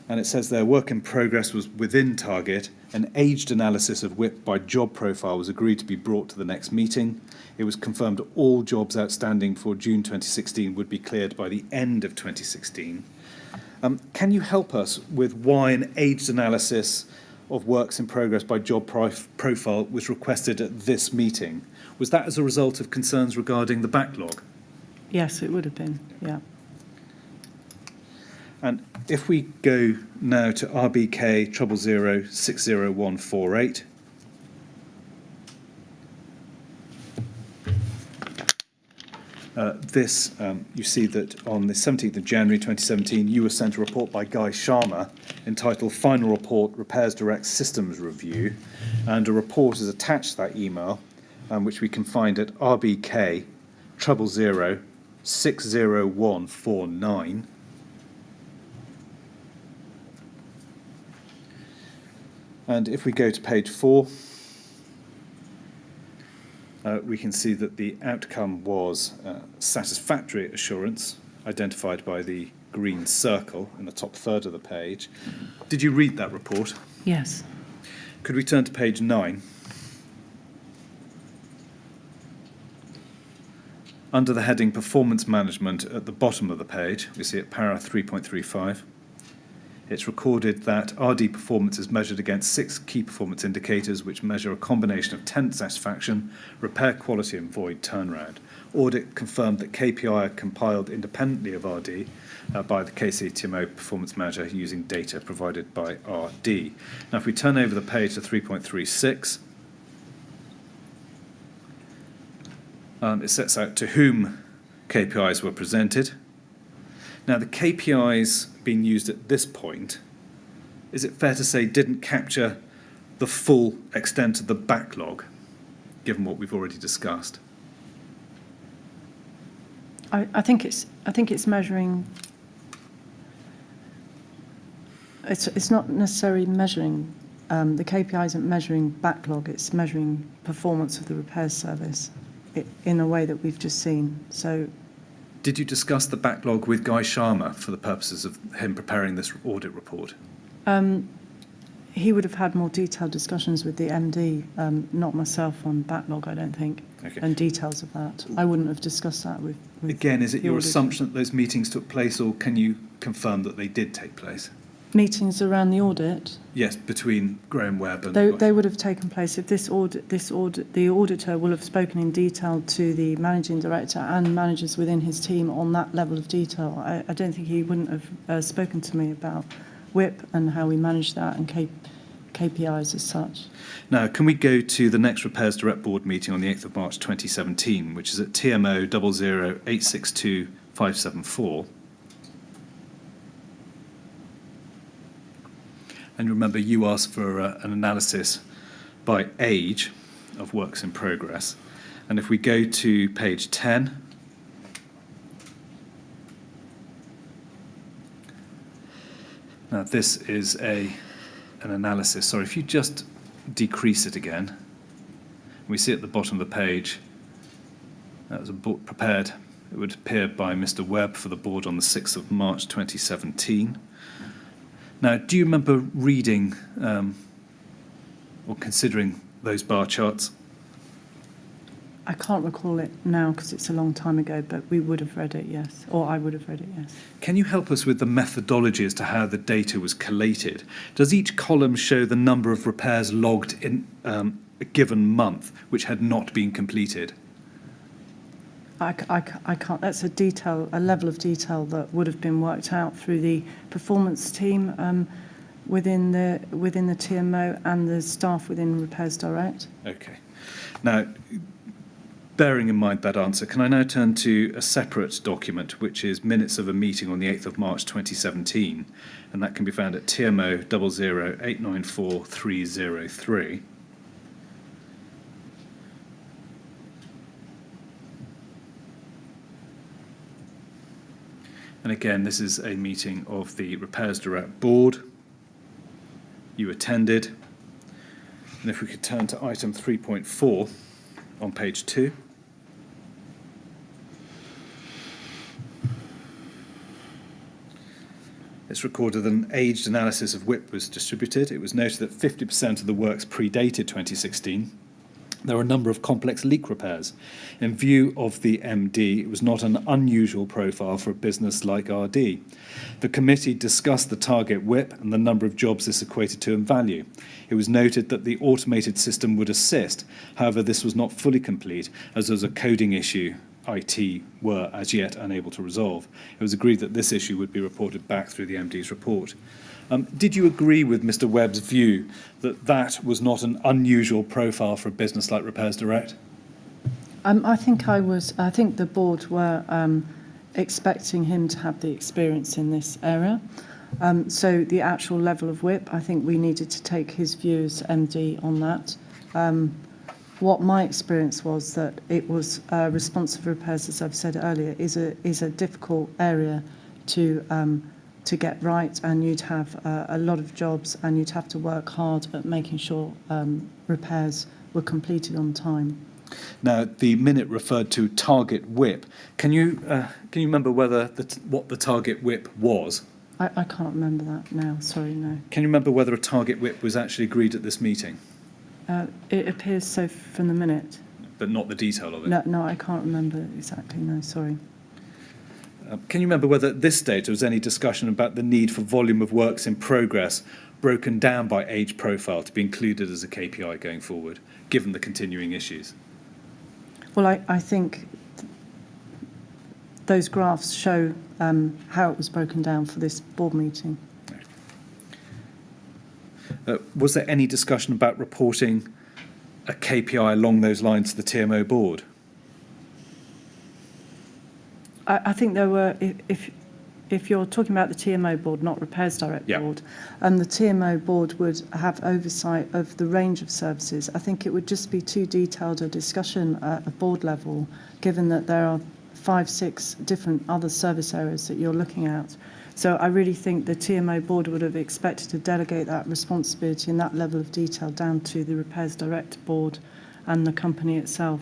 And it says there, work in progress was within target. An aged analysis of WIP by job profile was agreed to be brought to the next meeting. It was confirmed all jobs outstanding for June 2016 would be cleared by the end of 2016. Can you help us with why an aged analysis of works in progress by job profile was requested at this meeting? Was that as a result of concerns regarding the backlog? Yes, it would have been, yeah. And if we go now to RBK 000 60148, you see that on the 17th of January 2017, you were sent a report by Guy Sharma entitled Final Report Repairs Direct Systems Review, and a report is attached to that email, which we can find at RBK 000 60149. And if we go to page 4, we can see that the outcome was satisfactory assurance, identified by the green circle in the top third of the page. Did you read that report? Yes. Could we turn to page 9? Under the heading Performance Management at the bottom of the page, we see at para 3.35, it's recorded that RD performance is measured against 6 key performance indicators which measure a combination of tenant satisfaction, repair quality and void turnaround. Audit confirmed that KPI are compiled independently of RD by the KCTMO performance manager using data provided by RD. Now if we turn over the page to 3.36, it sets out to whom KPIs were presented. Now, the KPIs being used at this point, is it fair to say didn't capture the full extent of the backlog, given what we've already discussed? I think it's measuring. It's not necessarily measuring. The KPI isn't measuring backlog. It's measuring performance of the repairs service in a way that we've just seen. So, did you discuss the backlog with Guy Sharma for the purposes of him preparing this audit report? He would have had more detailed discussions with the MD, not myself, on backlog, I don't think, Okay. and details of that. I wouldn't have discussed that with Again, is it the your auditor. assumption that those meetings took place, or can you confirm that they did take place? Meetings around the audit, Yes, between Graham Webb and... they would have taken place if the auditor will have spoken in detail to the managing director and managers within his team on that level of detail. I don't think he wouldn't have spoken to me about WIP and how we manage that and KPIs as such. Now, can we go to the next Repairs Direct Board meeting on the 8th of March 2017, which is at TMO 00862-574. And remember, you asked for an analysis by age of works in progress. And if we go to page 10, now this is an analysis. Sorry, if you just decrease it again, we see at the bottom of the page, that was prepared, it would appear by Mr. Webb for the board on the 6th of March 2017. Now, do you remember reading or considering those bar charts? I can't recall it now because it's a long time ago, but we would have read it, yes. Or I would have read it, yes. Can you help us with the methodology as to how the data was collated? Does each column show the number of repairs logged in a given month which had not been completed? I can't. That's a level of detail that would have been worked out through the performance team within the TMO and the staff within Repairs Direct. Okay. Now, bearing in mind that answer, can I now turn to a separate document, which is minutes of a meeting on the 8th of March 2017, and that can be found at TMO 00894-303. And again, this is a meeting of the Repairs Direct Board. You attended. And if we could turn to item 3.4 on page 2. It's recorded that an aged analysis of WIP was distributed. It was noted that 50% of the works predated 2016. There were a number of complex leak repairs. In view of the MD, it was not an unusual profile for a business like RD. The committee discussed the target WIP and the number of jobs this equated to in value. It was noted that the automated system would assist. However, this was not fully complete, as there was a coding issue IT were as yet unable to resolve. It was agreed that this issue would be reported back through the MD's report. Did you agree with Mr. Webb's view that that was not an unusual profile for a business like Repairs Direct? I think the board were expecting him to have the experience in this area. So the actual level of WIP, I think we needed to take his view as MD on that. What my experience was that it was responsive repairs, as I've said earlier, is a difficult area to get right, and you'd have a lot of jobs, and you'd have to work hard at making sure repairs were completed on time. Now, the minute referred to target WIP. Can you remember whether what the target WIP was? I can't remember that now. Sorry, no. Can you remember whether a target WIP was actually agreed at this meeting? It appears so from the minute. but not the detail of it? No, I can't remember exactly, no, sorry. Can you remember whether at this stage there was any discussion about the need for volume of works in progress broken down by age profile to be included as a KPI going forward, given the continuing issues? Well, I think those graphs show how it was broken down for this board meeting. Was there any discussion about reporting a KPI along those lines to the TMO board? I think there were, if you're talking about the TMO board, not Repairs Direct board, the TMO board would have oversight of the range of services. I think it would just be too detailed a discussion at a board level, given that there are 5-6 different other service areas that you're looking at. So I really think the TMO board would have expected to delegate that responsibility and that level of detail down to the Repairs Direct board and the company itself.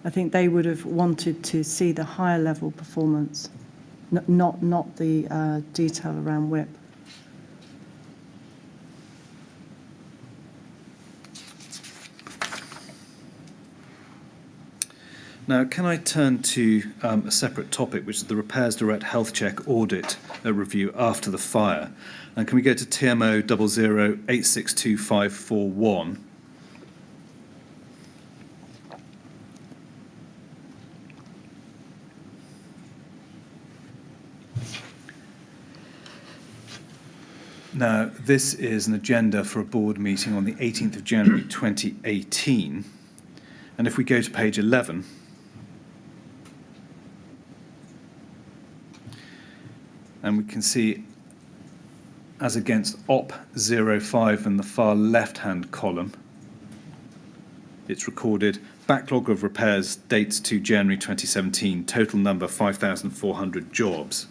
I think they would have wanted to see the higher level performance, not the detail around WIP. Now, can I turn to a separate topic, which is the Repairs Direct Health Check Audit review after the fire? And can we go to TMO 00862541? Now, this is an agenda for a board meeting on the 18th of January 2018. And if we go to page 11, and we can see, as against OP 05 in the far left-hand column, it's recorded backlog of repairs dates to January 2017, total number 5,400 jobs.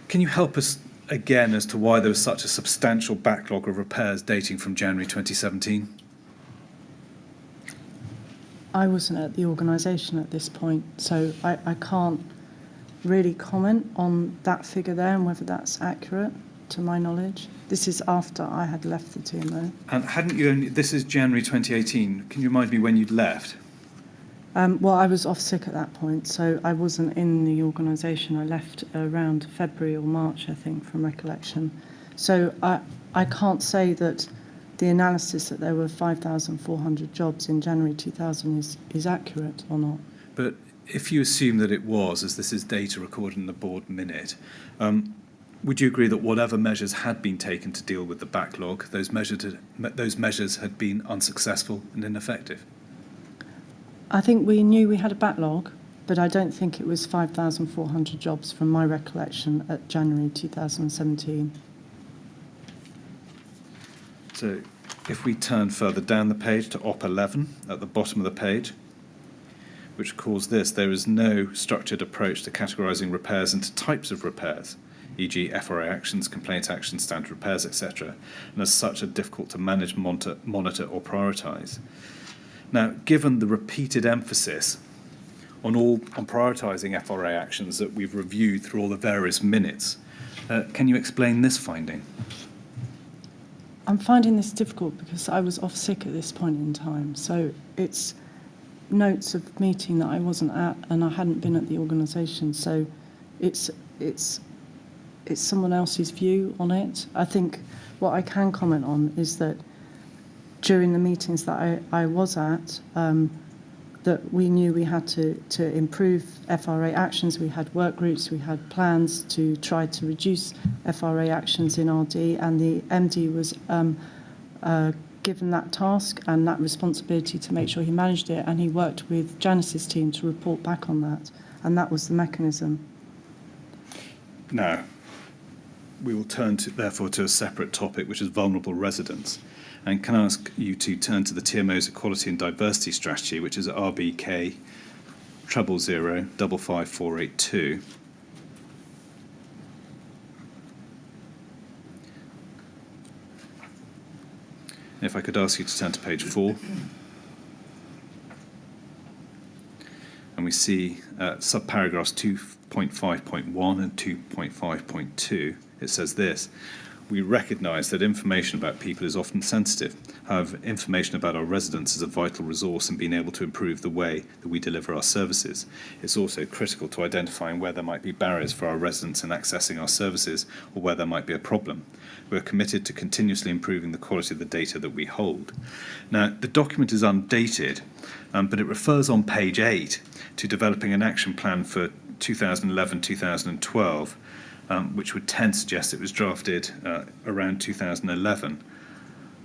Can you help us again as to why there was such a substantial backlog of repairs dating from January 2017? I wasn't at the organisation at this point, so I can't really comment on that figure there and whether that's accurate, to my knowledge. This is after I had left the TMO. And hadn't you only, this is January 2018, can you remind me when you'd left? Well, I was off sick at that point, so I wasn't in the organisation. I left around February or March, I think, from recollection. So I can't say that the analysis that there were 5,400 jobs in January 2000 is accurate or not. But if you assume that it was, as this is data recorded in the board minute, would you agree that whatever measures had been taken to deal with the backlog, those measures had been unsuccessful and ineffective? I think we knew we had a backlog, but I don't think it was 5,400 jobs from my recollection at January 2017. So if we turn further down the page to OP 11 at the bottom of the page, which calls this, there is no structured approach to categorising repairs into types of repairs, e.g. FRA actions, complaint actions, standard repairs, etc., and as such are difficult to manage, monitor or prioritise. Now, given the repeated emphasis on prioritising FRA actions that we've reviewed through all the various minutes, can you explain this finding? I'm finding this difficult because I was off sick at this point in time, so it's notes of meeting that I wasn't at and I hadn't been at the organisation, so it's someone else's view on it. I think what I can comment on is that during the meetings that I was at, that we knew we had to improve FRA actions. We had work groups, we had plans to try to reduce FRA actions in RD, and the MD was given that task and that responsibility to make sure he managed it, and he worked with Janice's team to report back on that, and that was the mechanism. Now, we will turn therefore to a separate topic, which is vulnerable residents. And can I ask you to turn to the TMO's Equality and Diversity Strategy, which is RBK 000-55482. If I could ask you to turn to page 4. And we see subparagraphs 2.5.1 and 2.5.2. It says this: we recognise that information about people is often sensitive. However, information about our residents is a vital resource in being able to improve the way that we deliver our services. It's also critical to identifying where there might be barriers for our residents in accessing our services or where there might be a problem. We're committed to continuously improving the quality of the data that we hold. Now, the document is undated, but it refers on page 8 to developing an action plan for 2011-2012, which would tend to suggest it was drafted around 2011. And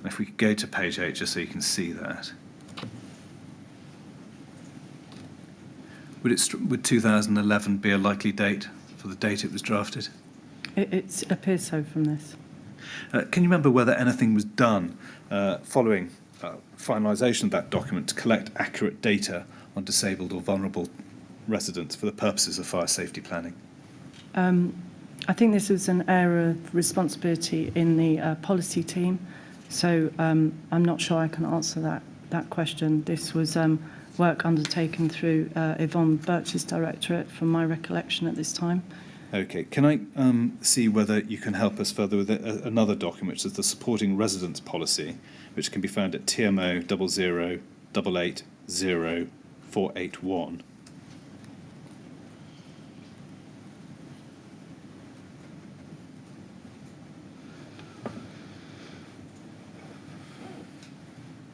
if we could go to page 8 just so you can see that. Would 2011 be a likely date for the date it was drafted? It appears so from this. Can you remember whether anything was done following finalisation of that document to collect accurate data on disabled or vulnerable residents for the purposes of fire safety planning? I think this was an area of responsibility in the policy team, so I'm not sure I can answer that question. This was work undertaken through Yvonne Birch's directorate, from my recollection at this time. Okay, can I see whether you can help us further with another document, which is the Supporting Residents Policy, which can be found at TMO 00880481.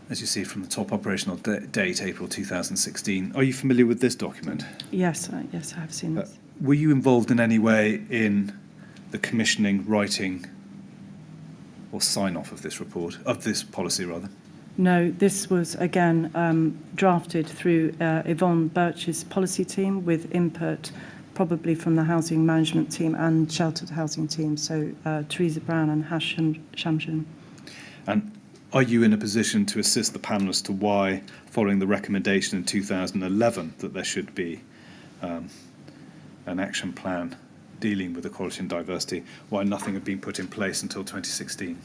As you see from the top operational date, April 2016. Are you familiar with this document? Yes, I have seen this. Were you involved in any way in the commissioning, writing, or sign-off of this report, of this policy, rather? No, this was, again, drafted through Yvonne Birch's policy team with input probably from the housing management team and sheltered housing team, so Teresa Brown and Hestia Grenfell. And are you in a position to assist the panel as to why, following the recommendation in 2011 that there should be an action plan dealing with equality and diversity, why nothing had been put in place until 2016?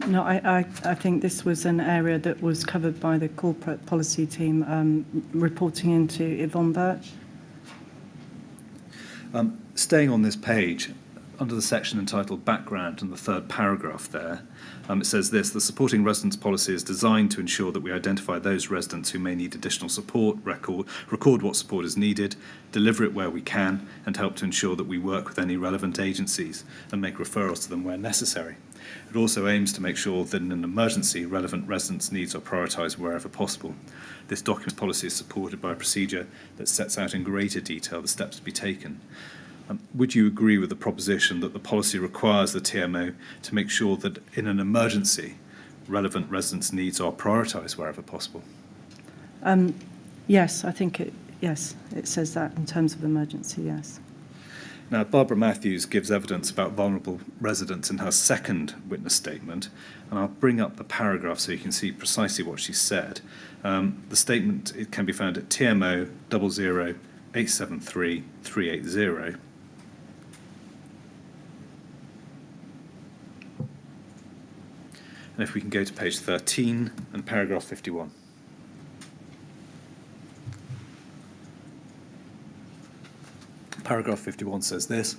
No, I think this was an area that was covered by the corporate policy team reporting into Yvonne Birch. Staying on this page, under the section entitled Background and the third paragraph there, it says this: the Supporting Residents Policy is designed to ensure that we identify those residents who may need additional support, record what support is needed, deliver it where we can, and help to ensure that we work with any relevant agencies and make referrals to them where necessary. It also aims to make sure that in an emergency, relevant residents' needs are prioritised wherever possible. This document policy is supported by a procedure that sets out in greater detail the steps to be taken. Would you agree with the proposition that the policy requires the TMO to make sure that in an emergency, relevant residents' needs are prioritised wherever possible? Yes, I think it says that in terms of emergency, yes. Now, Barbara Matthews gives evidence about vulnerable residents in her second witness statement, and I'll bring up the paragraph so you can see precisely what she said. The statement, it can be found at TMO 00873380. And if we can go to page 13 and paragraph 51. Paragraph 51 says this: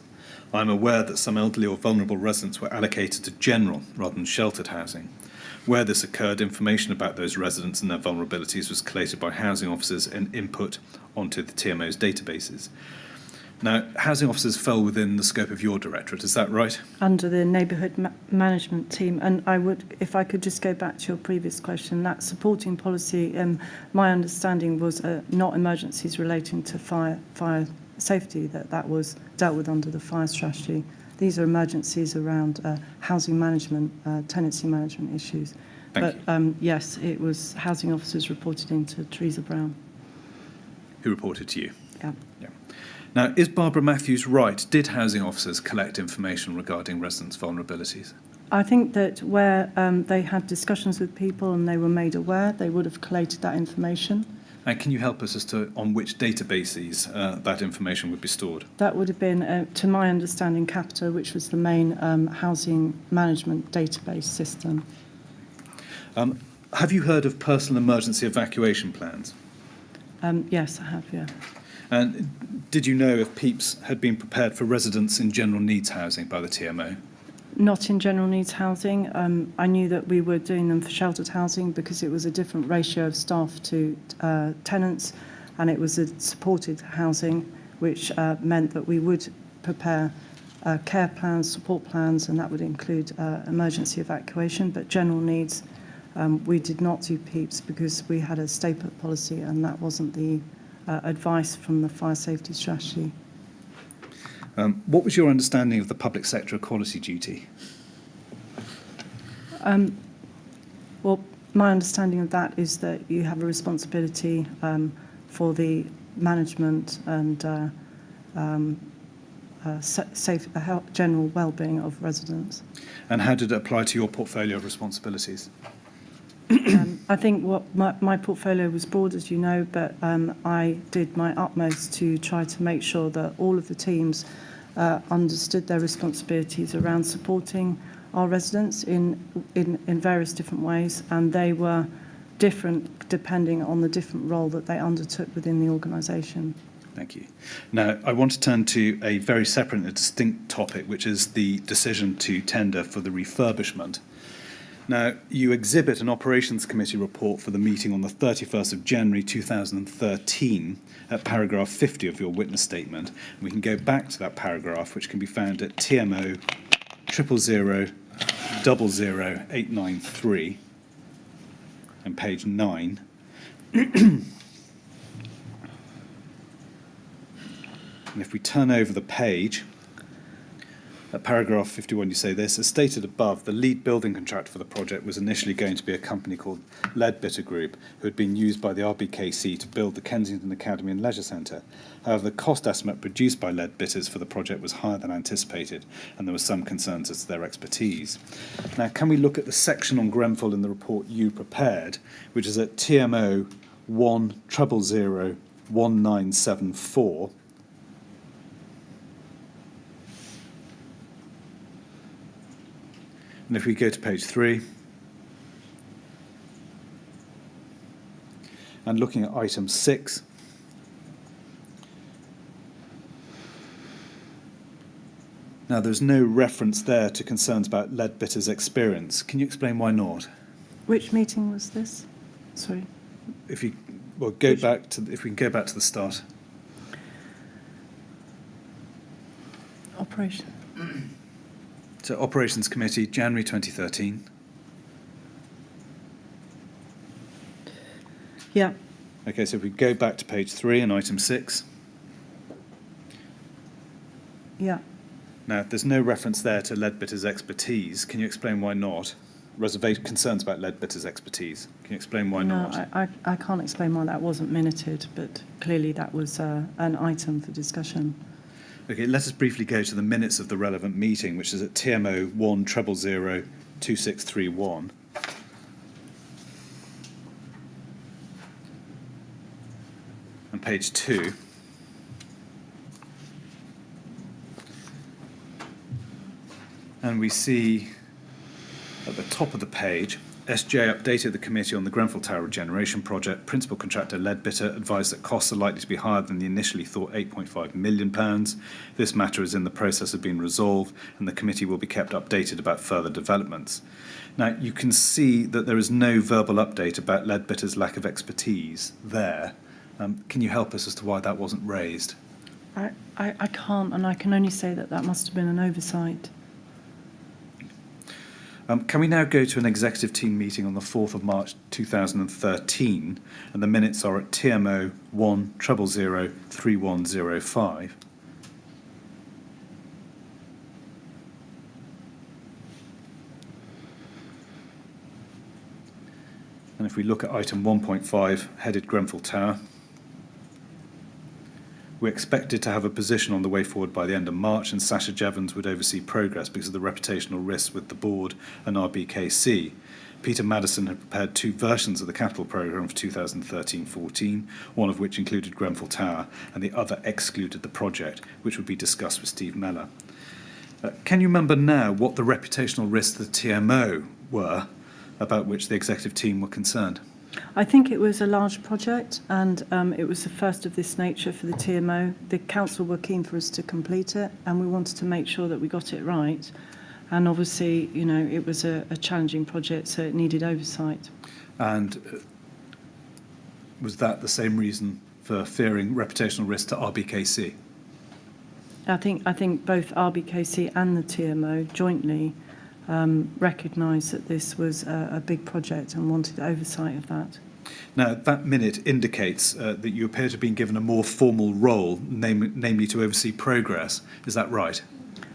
I'm aware that some elderly or vulnerable residents were allocated to general rather than sheltered housing. Where this occurred, information about those residents and their vulnerabilities was collated by housing officers and input onto the TMO's databases. Now, housing officers fell within the scope of your directorate, is that right? Under the neighbourhood management team, and I would, if I could just go back to your previous question, that supporting policy, my understanding was not emergencies relating to fire safety, that was dealt with under the fire strategy. These are emergencies around housing management, tenancy management issues. Thank you. Yes, it was housing officers reported into Teresa Brown. Who reported to you? Yeah. Now, is Barbara Matthews right? Did housing officers collect information regarding residents' vulnerabilities? I think that where they had discussions with people and they were made aware, they would have collated that information. And can you help us as to on which databases that information would be stored? That would have been, to my understanding, Kpis, which was the main housing management database system. Have you heard of personal emergency evacuation plans? Yes, I have, yeah. And did you know if Kpis had been prepared for residents in general needs housing by the TMO? Not in general needs housing. I knew that we were doing them for sheltered housing because it was a different ratio of staff to tenants, and it was a supported housing, which meant that we would prepare care plans, support plans, and that would include emergency evacuation. But general needs, we did not do Kpis because we had a stay-put policy, and that wasn't the advice from the fire safety strategy. What was your understanding of the public sector equality duty? Well, my understanding of that is that you have a responsibility for the management and safe general well-being of residents. And how did it apply to your portfolio of responsibilities? I think my portfolio was broad, as you know, but I did my utmost to try to make sure that all of the teams understood their responsibilities around supporting our residents in various different ways, and they were different depending on the different role that they undertook within the organisation. Thank you. Now, I want to turn to a very separate and distinct topic, which is the decision to tender for the refurbishment. Now, you exhibit an Operations Committee report for the meeting on the 31st of January 2013 at paragraph 50 of your witness statement. And we can go back to that paragraph, which can be found at TMO 0000893 and page 9. And if we turn over the page, at paragraph 51, you say this: as stated above, the lead building contractor for the project was initially going to be a company called Leadbitter Group, who had been used by the RBKC to build the Kensington Academy and Leisure Centre. However, the cost estimate produced by Leadbitters for the project was higher than anticipated, and there were some concerns as to their expertise. Now, can we look at the section on Grenfell in the report you prepared, which is at TMO 1001974? And if we go to page 3, and looking at item 6, now there's no reference there to concerns about Leadbitter's experience. Can you explain why not? Which meeting was this? Sorry. If you go back to if we can go back to the start. Operation. So Operations Committee, January 2013. Yeah. Okay, so if we go back to page 3 and item 6. Yeah. Now, if there's no reference there to Leadbitter's expertise, can you explain why not? Concerns about Leadbitter's expertise. Can you explain why not? No, I can't explain why that wasn't minuted, but clearly that was an item for discussion. Okay, let us briefly go to the minutes of the relevant meeting, which is at TMO 1002631. And page 2. And we see at the top of the page, SJ updated the committee on the Grenfell Tower regeneration project. Principal contractor Leadbitter advised that costs are likely to be higher than the initially thought £8.5 million. This matter is in the process of being resolved, and the committee will be kept updated about further developments. Now, you can see that there is no verbal update about Leadbitter's lack of expertise there. Can you help us as to why that wasn't raised? I can't, and I can only say that that must have been an oversight. Can we now go to an executive team meeting on the 4th of March 2013, and the minutes are at TMO 1003105. And if we look at item 1.5, headed Grenfell Tower, we expected to have a position on the way forward by the end of March, and Sacha Jevans would oversee progress because of the reputational risks with the board and RBKC. Peter Maddison had prepared 2 versions of the capital programme for 2013-14, one of which included Grenfell Tower, and the other excluded the project, which would be discussed with Steve Mellor. Can you remember now what the reputational risks of the TMO were about which the executive team were concerned? I think it was a large project, and it was the first of this nature for the TMO. The council were keen for us to complete it, and we wanted to make sure that we got it right. And obviously, you know, it was a challenging project, so it needed oversight. And was that the same reason for fearing reputational risk to RBKC? I think both RBKC and the TMO jointly recognised that this was a big project and wanted oversight of that. Now, that minute indicates that you appear to have been given a more formal role, namely to oversee progress. Is that right?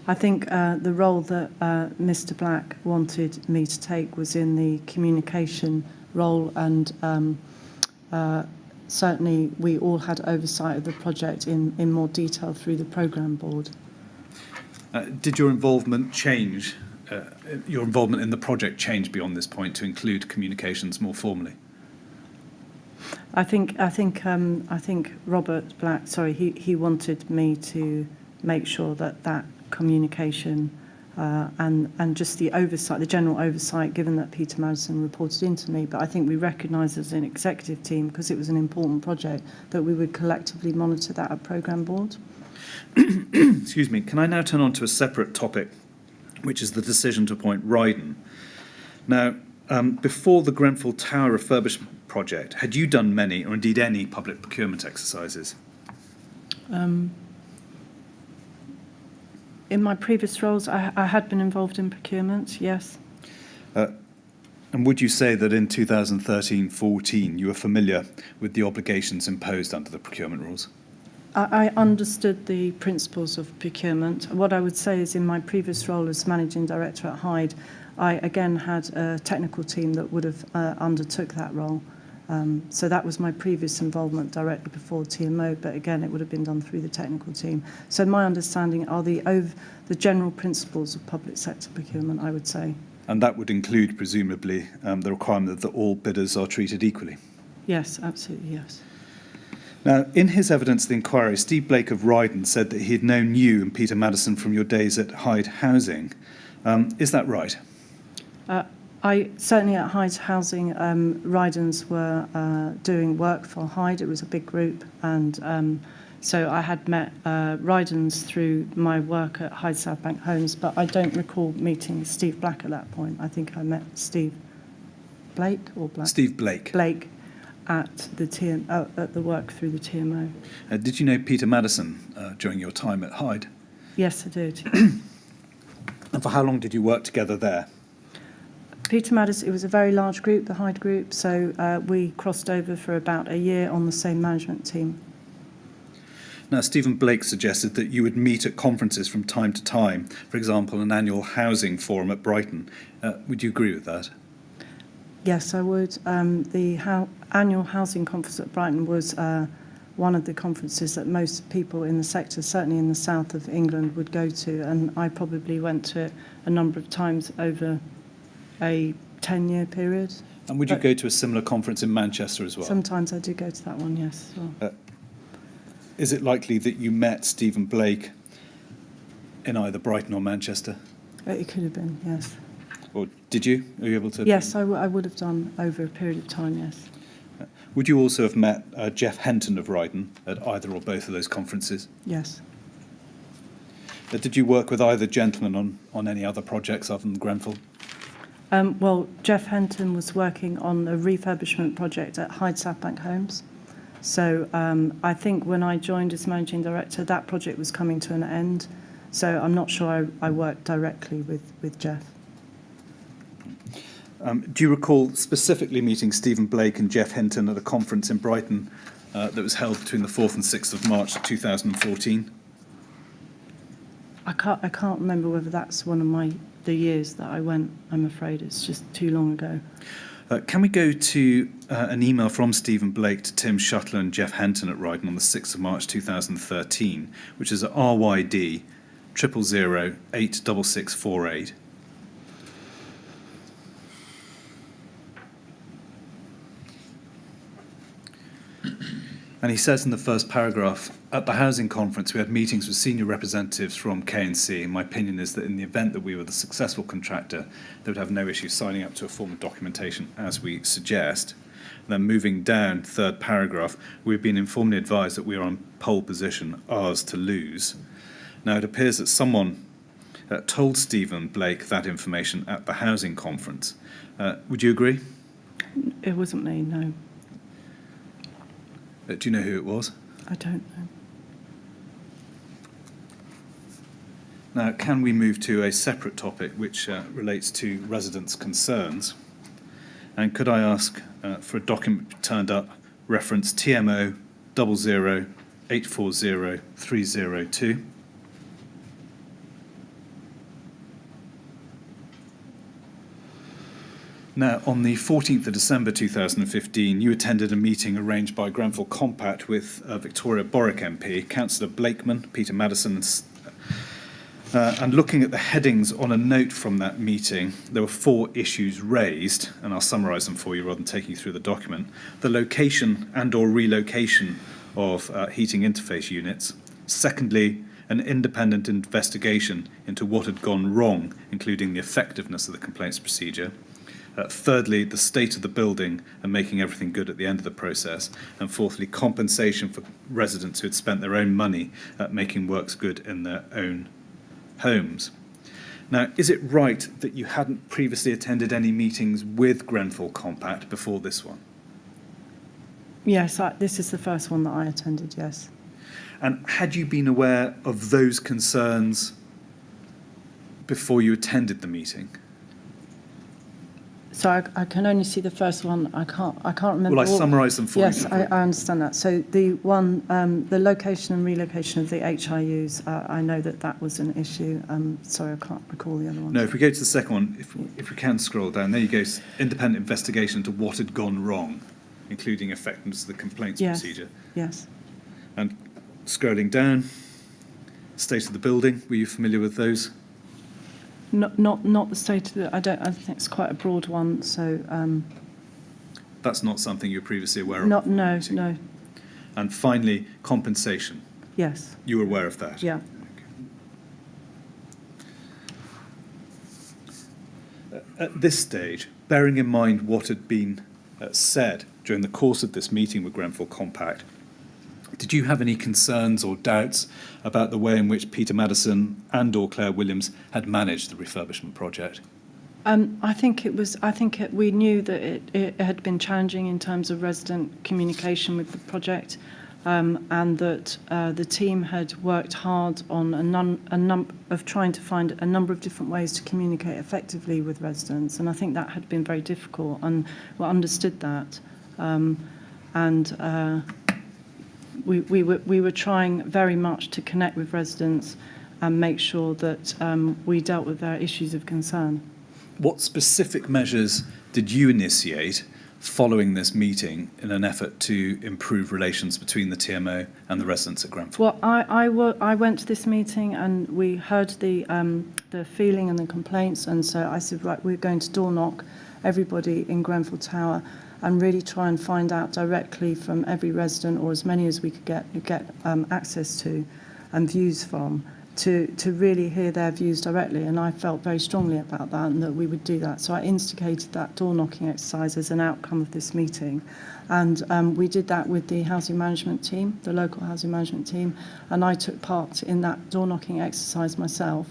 I think the role that Mr. Black wanted me to take was in the communication role, and certainly we all had oversight of the project in more detail through the programme board. Did your involvement change, your involvement in the project change beyond this point to include communications more formally? I think Robert Black, he wanted me to make sure that communication and just the oversight, the general oversight, given that Peter Madison reported into me. But I think we recognised as an executive team, because it was an important project, that we would collectively monitor that at programme board. Excuse me. Can I now turn on to a separate topic, which is the decision to appoint Ryden? Now, before the Grenfell Tower Refurbishment project, had you done many, or indeed any, public procurement exercises? In my previous roles, I had been involved in procurement, yes. And would you say that in 2013-14 you were familiar with the obligations imposed under the procurement rules? I understood the principles of procurement. What I would say is, in my previous role as Managing Director at Hyde, I again had a technical team that would have undertook that role. So that was my previous involvement directly before TMO, but again, it would have been done through the technical team. So my understanding are the general principles of public sector procurement, I would say. And that would include, presumably, the requirement that all bidders are treated equally? Yes, absolutely, yes. Now, in his evidence at the inquiry, Steve Blake of Ryden said that he had known you and Peter Madison from your days at Hyde Housing. Is that right? I certainly at Hyde Housing, Rydens were doing work for Hyde. It was a big group, and so I had met Rydens through my work at Hyde South Bank Homes, but I don't recall meeting Steve Black at that point. I think I met Steve Blake or Black? Steve Blake. Blake at the at the work through the TMO. Did you know Peter Madison during your time at Hyde? Yes, I did. And for how long did you work together there? Peter Madison, it was a very large group, the Hyde group, so we crossed over for about a year on the same management team. Now, Stephen Blake suggested that you would meet at conferences from time to time, for example, an annual housing forum at Brighton. Would you agree with that? Yes, I would. The annual housing conference at Brighton was one of the conferences that most people in the sector, certainly in the south of England, would go to, and I probably went to it a number of times over a 10-year period. And would you go to a similar conference in Manchester as well? Sometimes I do go to that one, yes. Well. Is it likely that you met Stephen Blake in either Brighton or Manchester? It could have been, yes. Or did you? Were you able to? Yes, I would have done over a period of time, yes. Would you also have met Jeff Henton of Ryden at either or both of those conferences? Yes. Did you work with either gentleman on any other projects other than Grenfell? Well, Jeff Henton was working on a refurbishment project at Hyde South Bank Homes. So I think when I joined as Managing Director, that project was coming to an end. So I'm not sure I worked directly with Jeff. Do you recall specifically meeting Stephen Blake and Jeff Henton at a conference in Brighton that was held between the 4th and 6th of March 2014? I can't remember whether that's one of the years that I went. I'm afraid it's just too long ago. Can we go to an email from Stephen Blake to Tim Shuttler and Jeff Henton at Ryden on the 6th of March 2013, which is at RYD 000 86648. And he says in the first paragraph, at the housing conference, we had meetings with senior representatives from K&C. My opinion is that in the event that we were the successful contractor, they would have no issue signing up to a form of documentation as we suggest. Then moving down, third paragraph, we've been informally advised that we are on pole position, ours to lose. Now, it appears that someone told Stephen Blake that information at the housing conference. Would you agree? It wasn't me, no. Do you know who it was? I don't know. Now, can we move to a separate topic which relates to residents' concerns? And could I ask for a document turned up, reference TMO 00840302? Now, on the 14th of December 2015, you attended a meeting arranged by Grenfell Compact with Victoria Borwick MP, Councillor Blakeman, Peter Madison, and looking at the headings on a note from that meeting, there were 4 issues raised, and I'll summarise them for you rather than taking you through the document. The location and or relocation of heating interface units. Secondly, an independent investigation into what had gone wrong, including the effectiveness of the complaints procedure. Thirdly, the state of the building and making everything good at the end of the process. And fourthly, compensation for residents who had spent their own money making works good in their own homes. Now, is it right that you hadn't previously attended any meetings with Grenfell Compact before this one? Yes, this is the first one that I attended, yes. And had you been aware of those concerns before you attended the meeting? So I can only see the first one. I can't remember. Well, I summarise them for you. Yes, I understand that. So the one, the location and relocation of the HIUs, I know that was an issue. Sorry, I can't recall the other one. No, if we go to the second one, if we can scroll down, there you go, independent investigation into what had gone wrong, including effectiveness of the complaints procedure. Yes. And scrolling down, state of the building, were you familiar with those? Not the state of the. I think it's quite a broad one. So. That's not something you were previously aware of. No. And finally, compensation. Yes. You were aware of that. Yeah. Okay. At this stage, bearing in mind what had been said during the course of this meeting with Grenfell Compact, did you have any concerns or doubts about the way in which Peter Madison and or Claire Williams had managed the refurbishment project? We knew that it had been challenging in terms of resident communication with the project, and that the team had worked hard on trying to find a number of different ways to communicate effectively with residents, and I think that had been very difficult, and we understood that, We were trying very much to connect with residents and make sure that we dealt with their issues of concern. What specific measures did you initiate following this meeting in an effort to improve relations between the TMO and the residents at Grenfell? Well, I went to this meeting and we heard the feeling and the complaints, and so I said, right, we're going to door knock everybody in Grenfell Tower and really try and find out directly from every resident, or as many as we could get access to and views from, to really hear their views directly. And I felt very strongly about that and that we would do that. So I instigated that door knocking exercise as an outcome of this meeting. And we did that with the housing management team, the local housing management team, and I took part in that door knocking exercise myself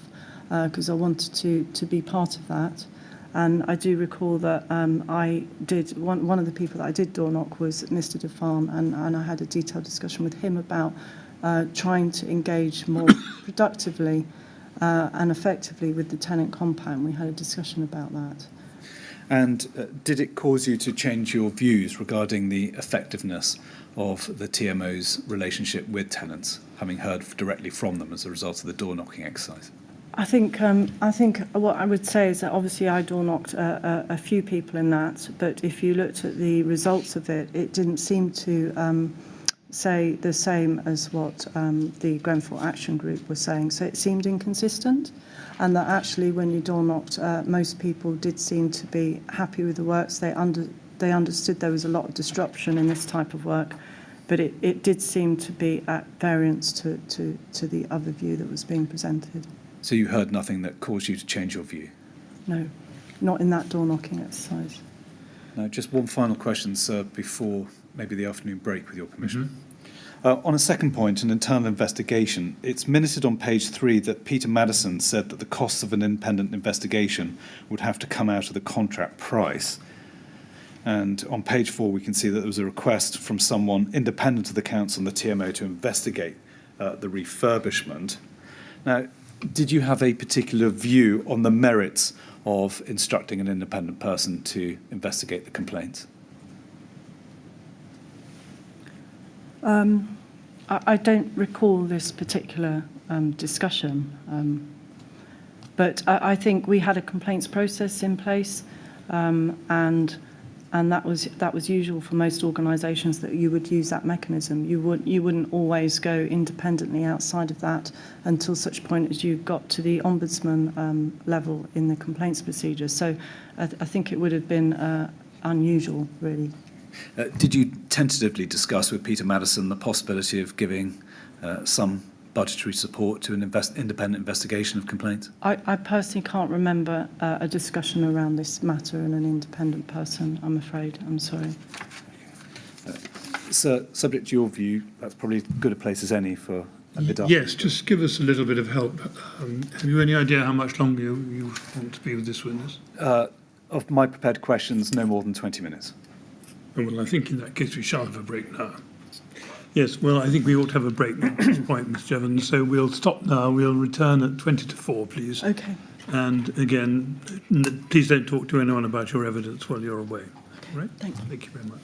because I wanted to be part of that. And I do recall that I did, one of the people that I did door knock was Mr. DeFarm, and I had a detailed discussion with him about trying to engage more productively and effectively with the tenant compound. We had a discussion about that. And did it cause you to change your views regarding the effectiveness of the TMO's relationship with tenants, having heard directly from them as a result of the door knocking exercise? I think what I would say is that obviously I door knocked a few people in that, but if you looked at the results of it, it didn't seem to say the same as what the Grenfell Action Group was saying. So it seemed inconsistent, and that actually when you door knocked, most people did seem to be happy with the works. They understood there was a lot of disruption in this type of work, but it did seem to be at variance to the other view that was being presented. So you heard nothing that caused you to change your view? No, not in that door knocking exercise. Now, just one final question, sir, before maybe the afternoon break, with your permission. On a second point, an internal investigation, it's minuted on page 3 that Peter Madison said that the costs of an independent investigation would have to come out of the contract price. And on page 4, we can see that there was a request from someone independent of the council and the TMO to investigate the refurbishment. Now, did you have a particular view on the merits of instructing an independent person to investigate the complaints? I don't recall this particular discussion, but I think we had a complaints process in place, and that was usual for most organisations, that you would use that mechanism. You wouldn't always go independently outside of that until such point as you got to the ombudsman level in the complaints procedure. So I think it would have been unusual, really. Did you tentatively discuss with Peter Madison the possibility of giving some budgetary support to an independent investigation of complaints? I personally can't remember a discussion around this matter and an independent person, I'm afraid. I'm sorry. So, subject to your view, that's probably as good a place as any for a bit. Yes, just give us a little bit of help. Have you any idea how much longer you want to be with this witness? Of my prepared questions, no more than 20 minutes. Oh, well, I think in that case we shall have a break now. Yes, well, I think we ought to have a break at this point, Ms. Jevans. So we'll stop now. We'll return at 20 to 4, please. Okay. And again, please don't talk to anyone about your evidence while you're away. All right? Thank you. Thank you very much.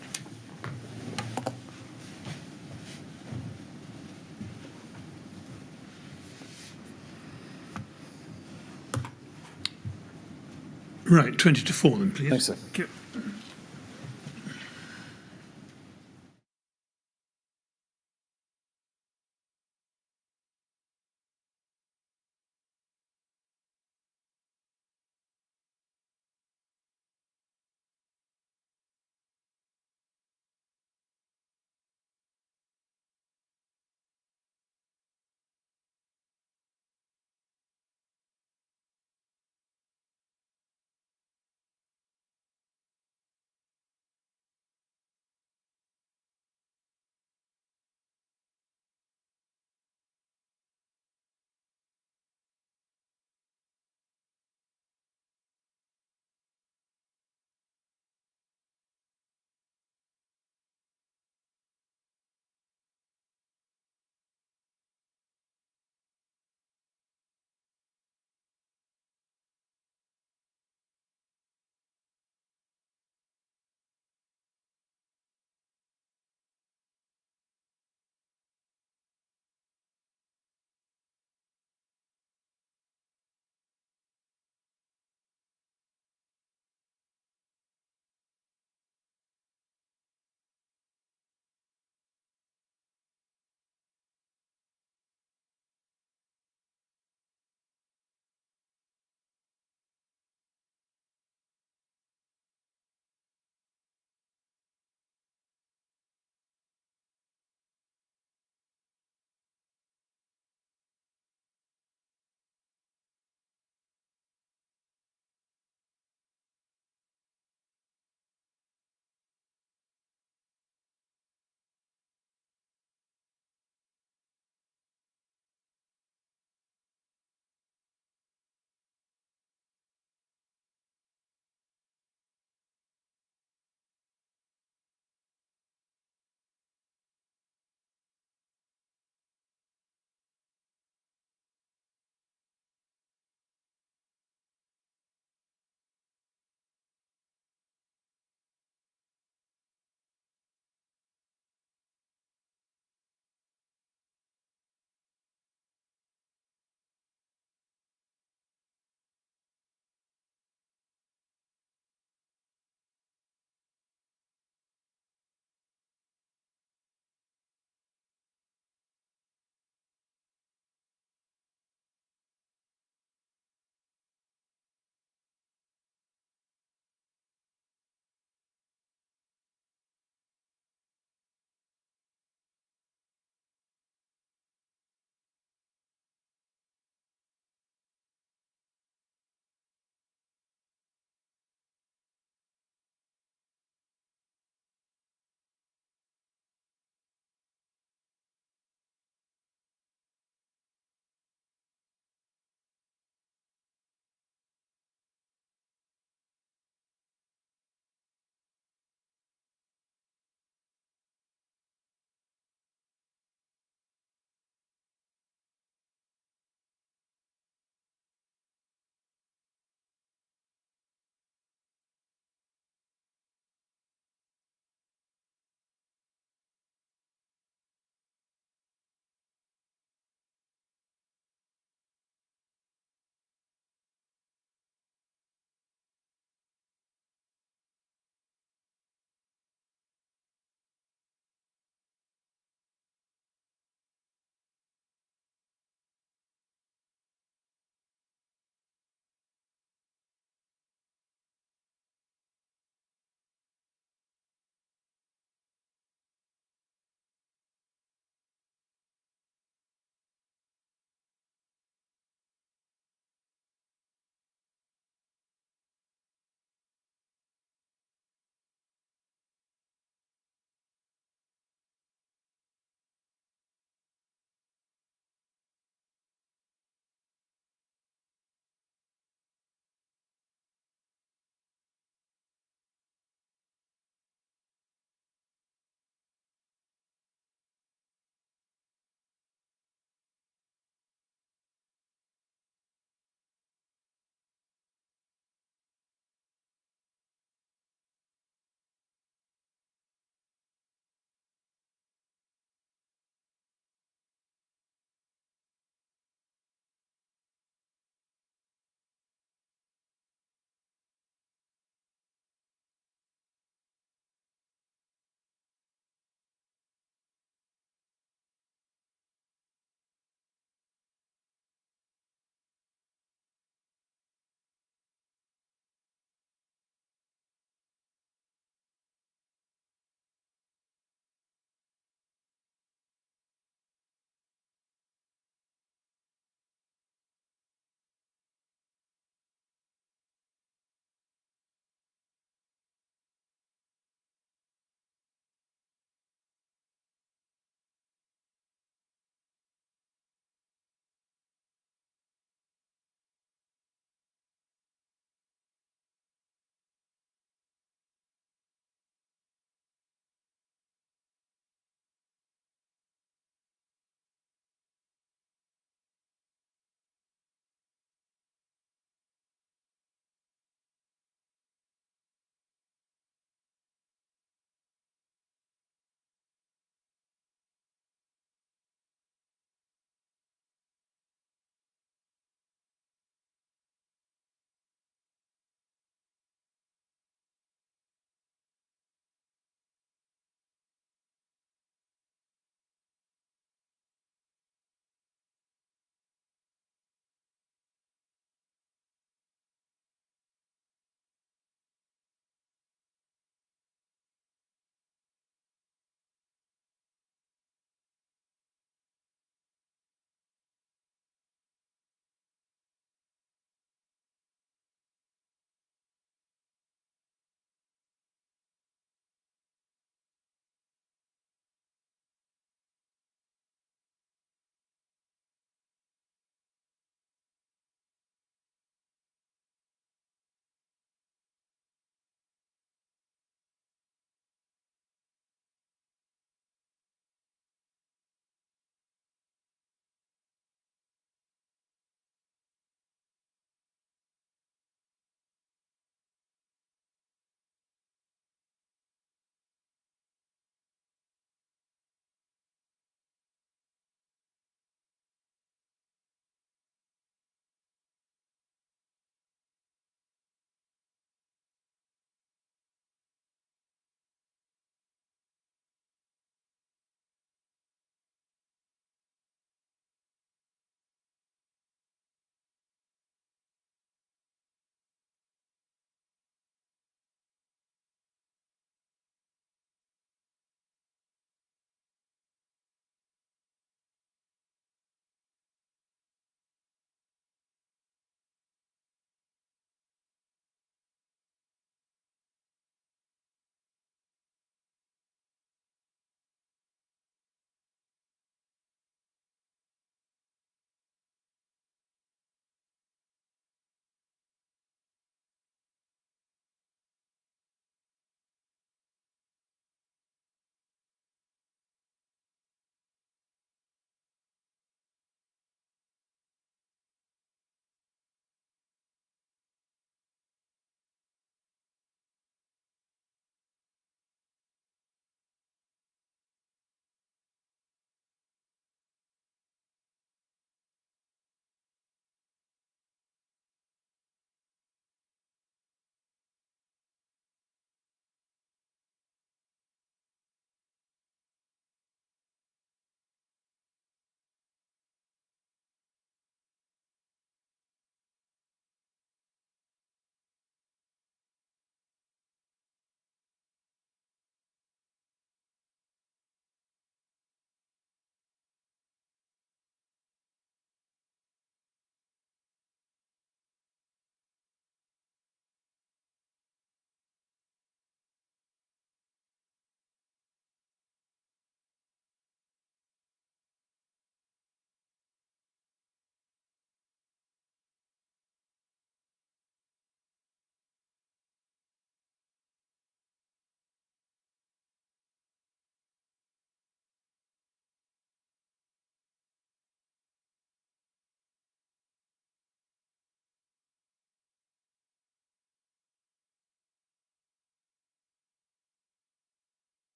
Right, 20 to 4 then, please. Thanks, sir. Thank you.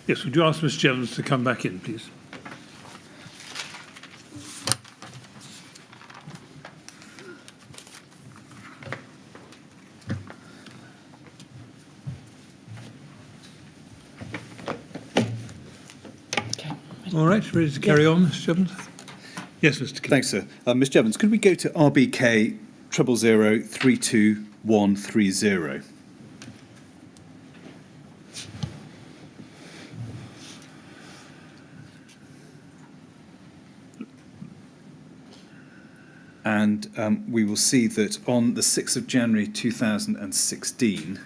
Yes, would you ask Ms Jevans to come back in, please? All right, ready to carry on, Ms Jevans? Yes, Mr King. Thanks, sir. Ms Jevans, could we go to RBK 000032130? And we will see that on the 6th of January 2016,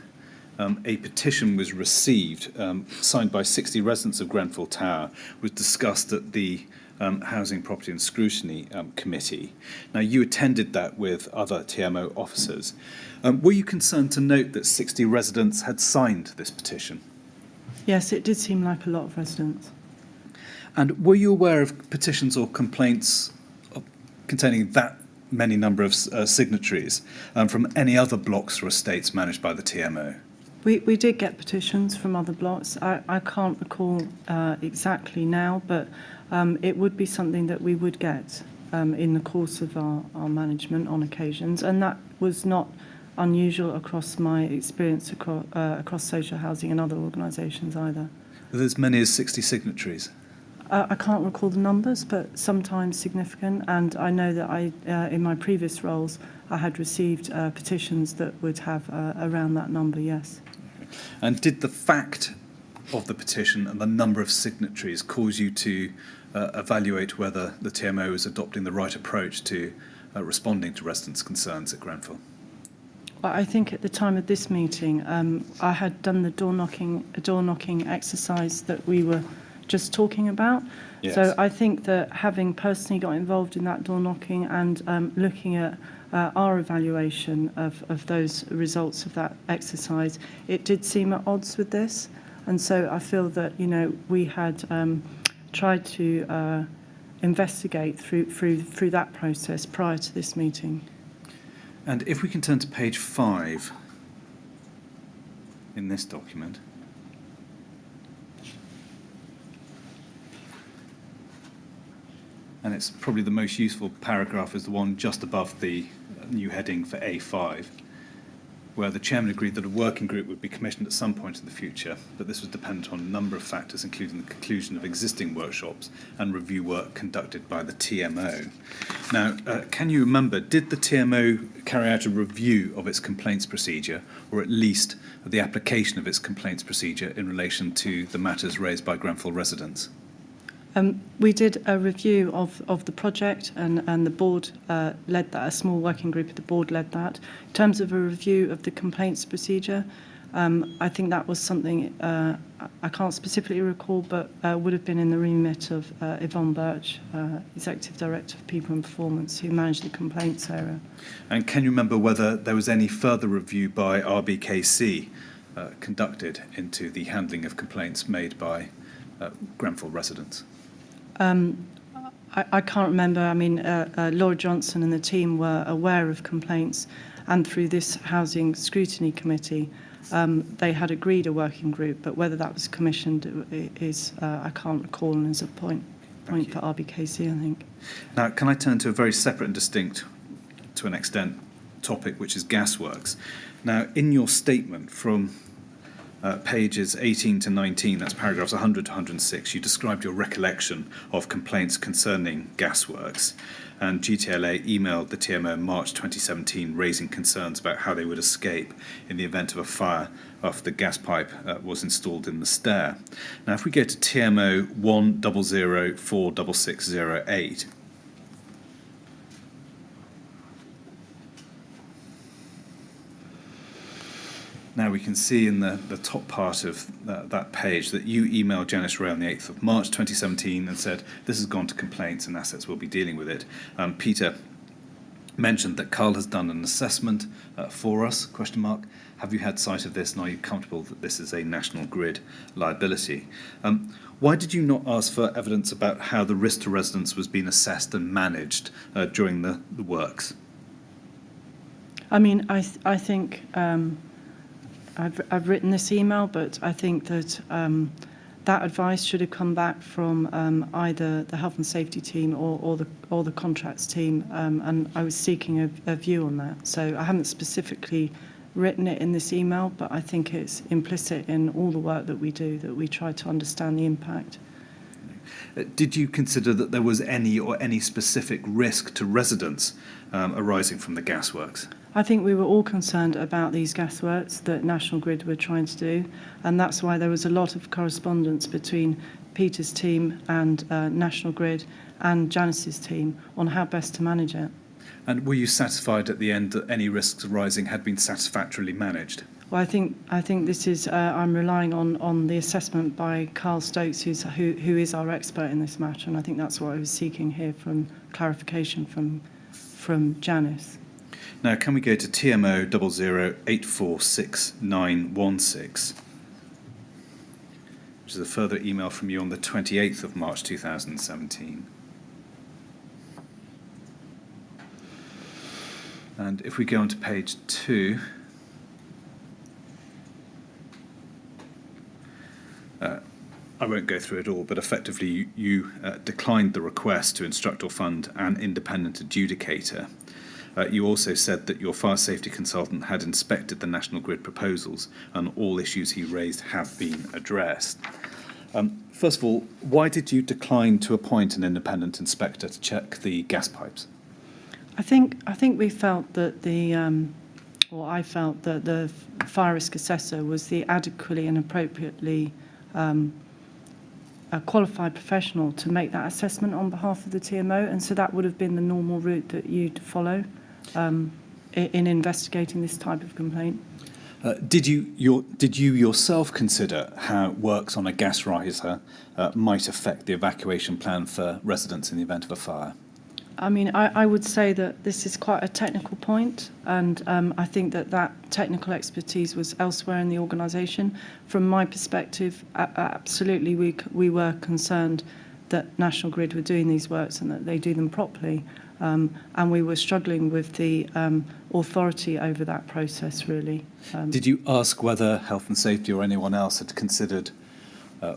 a petition was received, signed by 60 residents of Grenfell Tower, was discussed at the Housing, Property and Scrutiny Committee. Now, you attended that with other TMO officers. Were you concerned to note that 60 residents had signed this petition? Yes, it did seem like a lot of residents. And were you aware of petitions or complaints containing that many number of signatories from any other blocks or estates managed by the TMO? We did get petitions from other blocks. I can't recall exactly now, but it would be something that we would get in the course of our management on occasions, and that was not unusual across my experience across social housing and other organisations either. Were there as many as 60 signatories? I can't recall the numbers, but sometimes significant, and I know that in my previous roles I had received petitions that would have around that number, yes. And did the fact of the petition and the number of signatories cause you to evaluate whether the TMO is adopting the right approach to responding to residents' concerns at Grenfell? I think at the time of this meeting, I had done the door knocking exercise that we were just talking about. Yes. So I think that having personally got involved in that door knocking and looking at our evaluation of those results of that exercise, it did seem at odds with this. And so I feel that, we had tried to investigate through that process prior to this meeting. And if we can turn to page 5 in this document. And it's probably the most useful paragraph is the one just above the new heading for A5, where the chairman agreed that a working group would be commissioned at some point in the future, but this was dependent on a number of factors, including the conclusion of existing workshops and review work conducted by the TMO. Now, can you remember, did the TMO carry out a review of its complaints procedure, or at least the application of its complaints procedure in relation to the matters raised by Grenfell residents? We did a review of the project, and the board led that. A small working group of the board led that. In terms of a review of the complaints procedure, I think that was something I can't specifically recall, but would have been in the remit of Yvonne Birch, Executive Director of People and Performance, who managed the complaints area. And can you remember whether there was any further review by RBKC conducted into the handling of complaints made by Grenfell residents? I can't remember. I mean, Laura Johnson and the team were aware of complaints, and through this Housing Scrutiny Committee, they had agreed a working group, but whether that was commissioned is, I can't recall, and is a point for RBKC, I think. Now, can I turn to a very separate and distinct, to an extent, topic, which is gasworks? Now, in your statement from pages 18 to 19, that's paragraphs 100 to 106, you described your recollection of complaints concerning gasworks, and GTLA emailed the TMO in March 2017 raising concerns about how they would escape in the event of a fire after the gas pipe was installed in the stair. Now, if we go to TMO 1004668, now we can see in the top part of that page that you emailed Janice Ray on the 8th of March 2017 and said, this has gone to complaints and assets will be dealing with it. Peter mentioned that Carl has done an assessment for us, ? Have you had sight of this, and are you comfortable that this is a national grid liability? Why did you not ask for evidence about how the risk to residents was being assessed and managed during the works? I mean, I think... I've written this email, but I think that that advice should have come back from either the health and safety team or the contracts team, and I was seeking a view on that. So I haven't specifically written it in this email, but I think it's implicit in all the work that we do, that we try to understand the impact. Did you consider that there was any specific risk to residents arising from the gasworks? I think we were all concerned about these gasworks that National Grid were trying to do, and that's why there was a lot of correspondence between Peter's team and National Grid and Janice's team on how best to manage it. And were you satisfied at the end that any risks arising had been satisfactorily managed? Well, I think this is I'm relying on the assessment by Carl Stokes, who is our expert in this matter, and I think that's what I was seeking here from clarification from Janice. Now, can we go to TMO 00846916, which is a further email from you on the 28th of March 2017. And if we go on to page 2, I won't go through it all, but effectively you declined the request to instruct or fund an independent adjudicator. You also said that your fire safety consultant had inspected the National Grid proposals and all issues he raised have been addressed. First of all, why did you decline to appoint an independent inspector to check the gas pipes? I think we felt that I felt that the fire risk assessor was the adequately and appropriately a qualified professional to make that assessment on behalf of the TMO, and so that would have been the normal route that you'd follow in investigating this type of complaint. Did you yourself consider how works on a gas riser might affect the evacuation plan for residents in the event of a fire? I mean, I would say that this is quite a technical point, and I think that technical expertise was elsewhere in the organisation. From my perspective, absolutely we were concerned that National Grid were doing these works and that they do them properly, and we were struggling with the authority over that process, really. Did you ask whether Health and Safety or anyone else had considered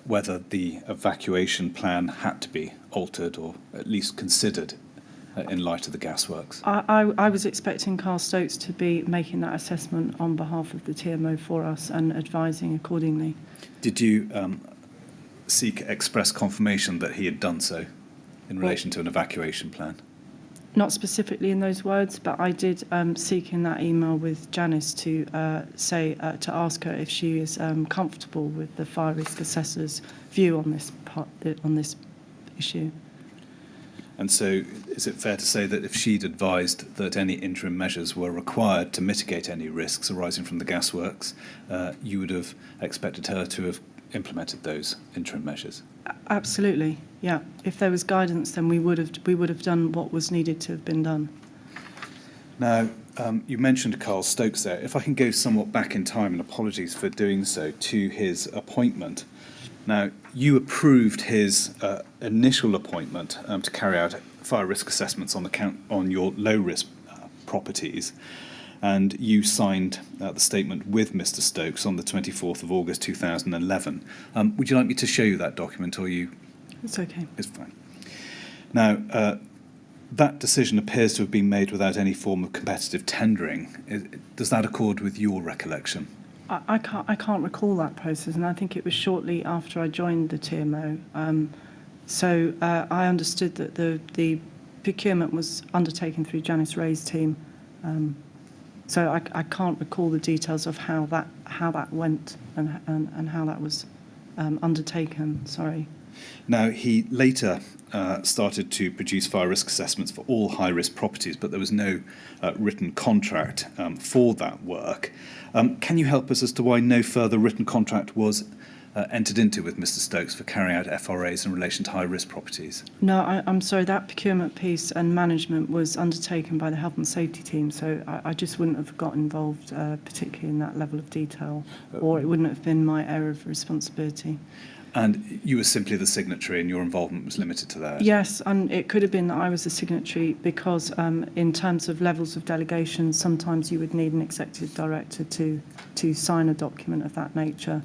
whether the evacuation plan had to be altered or at least considered in light of the gasworks? I was expecting Carl Stokes to be making that assessment on behalf of the TMO for us and advising accordingly. Did you seek express confirmation that he had done so in relation to an evacuation plan? Not specifically in those words, but I did seek in that email with Janice to to ask her if she is comfortable with the fire risk assessor's view on this issue. And so is it fair to say that if she'd advised that any interim measures were required to mitigate any risks arising from the gasworks, you would have expected her to have implemented those interim measures? Absolutely, yeah. If there was guidance, then we would have done what was needed to have been done. Now, you mentioned Carl Stokes there. If I can go somewhat back in time, and apologies for doing so, to his appointment. Now, you approved his initial appointment to carry out fire risk assessments on your low-risk properties, and you signed the statement with Mr. Stokes on the 24th of August 2011. Would you like me to show you that document, or you? It's okay. It's fine. Now, that decision appears to have been made without any form of competitive tendering. Does that accord with your recollection? I can't recall that process, and I think it was shortly after I joined the TMO. So I understood that the procurement was undertaken through Janice Ray's team. So I can't recall the details of how that went and how that was undertaken. Sorry. Now, he later started to produce fire risk assessments for all high-risk properties, but there was no written contract for that work. Can you help us as to why no further written contract was entered into with Mr. Stokes for carrying out FRAs in relation to high-risk properties? No, I'm sorry, that procurement piece and management was undertaken by the health and safety team, so I just wouldn't have got involved particularly in that level of detail, or it wouldn't have been my area of responsibility. And you were simply the signatory and your involvement was limited to that? Yes, and it could have been that I was a signatory because in terms of levels of delegation, sometimes you would need an executive director to sign a document of that nature.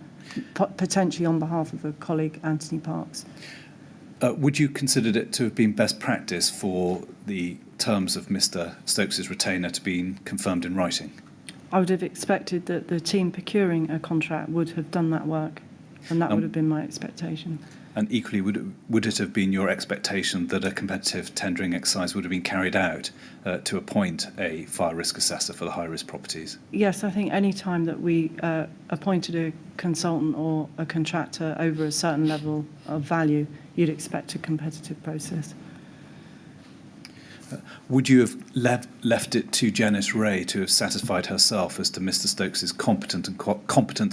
potentially on behalf of a colleague, Anthony Parks. Would you consider it to have been best practice for the terms of Mr. Stokes's retainer to be confirmed in writing? I would have expected that the team procuring a contract would have done that work, and that would have been my expectation. And equally, would it have been your expectation that a competitive tendering exercise would have been carried out to appoint a fire risk assessor for the high-risk properties? Yes, I think any time that we appointed a consultant or a contractor over a certain level of value, you'd expect a competitive process. Would you have left it to Janice Ray to have satisfied herself as to Mr. Stokes's competence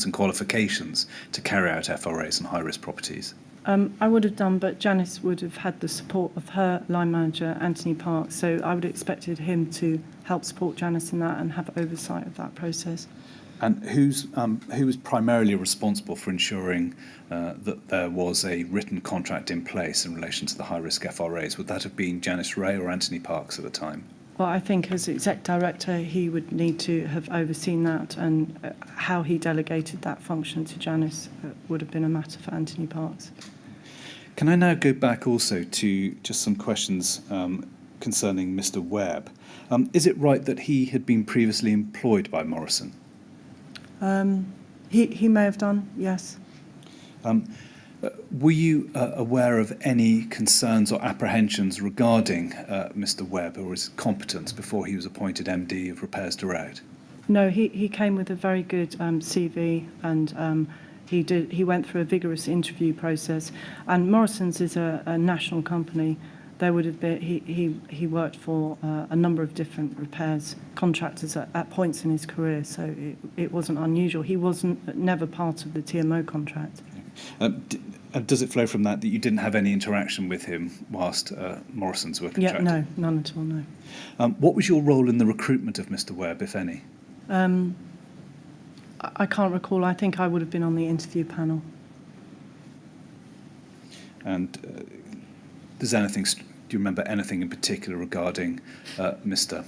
and qualifications to carry out FRAs on high-risk properties? I would have done, but Janice would have had the support of her line manager, Anthony Parks, so I would have expected him to help support Janice in that and have oversight of that process. And who was primarily responsible for ensuring that there was a written contract in place in relation to the high-risk FRAs? Would that have been Janice Ray or Anthony Parks at the time? Well, I think as exec director, he would need to have overseen that, and how he delegated that function to Janice would have been a matter for Anthony Parks. Can I now go back also to just some questions concerning Mr. Webb? Is it right that he had been previously employed by Morrison? He may have done, yes. Were you aware of any concerns or apprehensions regarding Mr. Webb or his competence before he was appointed MD of Repairs Direct? No, he came with a very good CV, and he went through a vigorous interview process. And Morrison's is a national company. There would have been he worked for a number of different repairs contractors at points in his career, so it wasn't unusual. He wasn't never part of the TMO contract. Does it flow from that you didn't have any interaction with him whilst Morrison's were contracted? Yeah, no, none at all, no. What was your role in the recruitment of Mr. Webb, if any? I can't recall. I think I would have been on the interview panel. And do you remember anything in particular regarding Mr.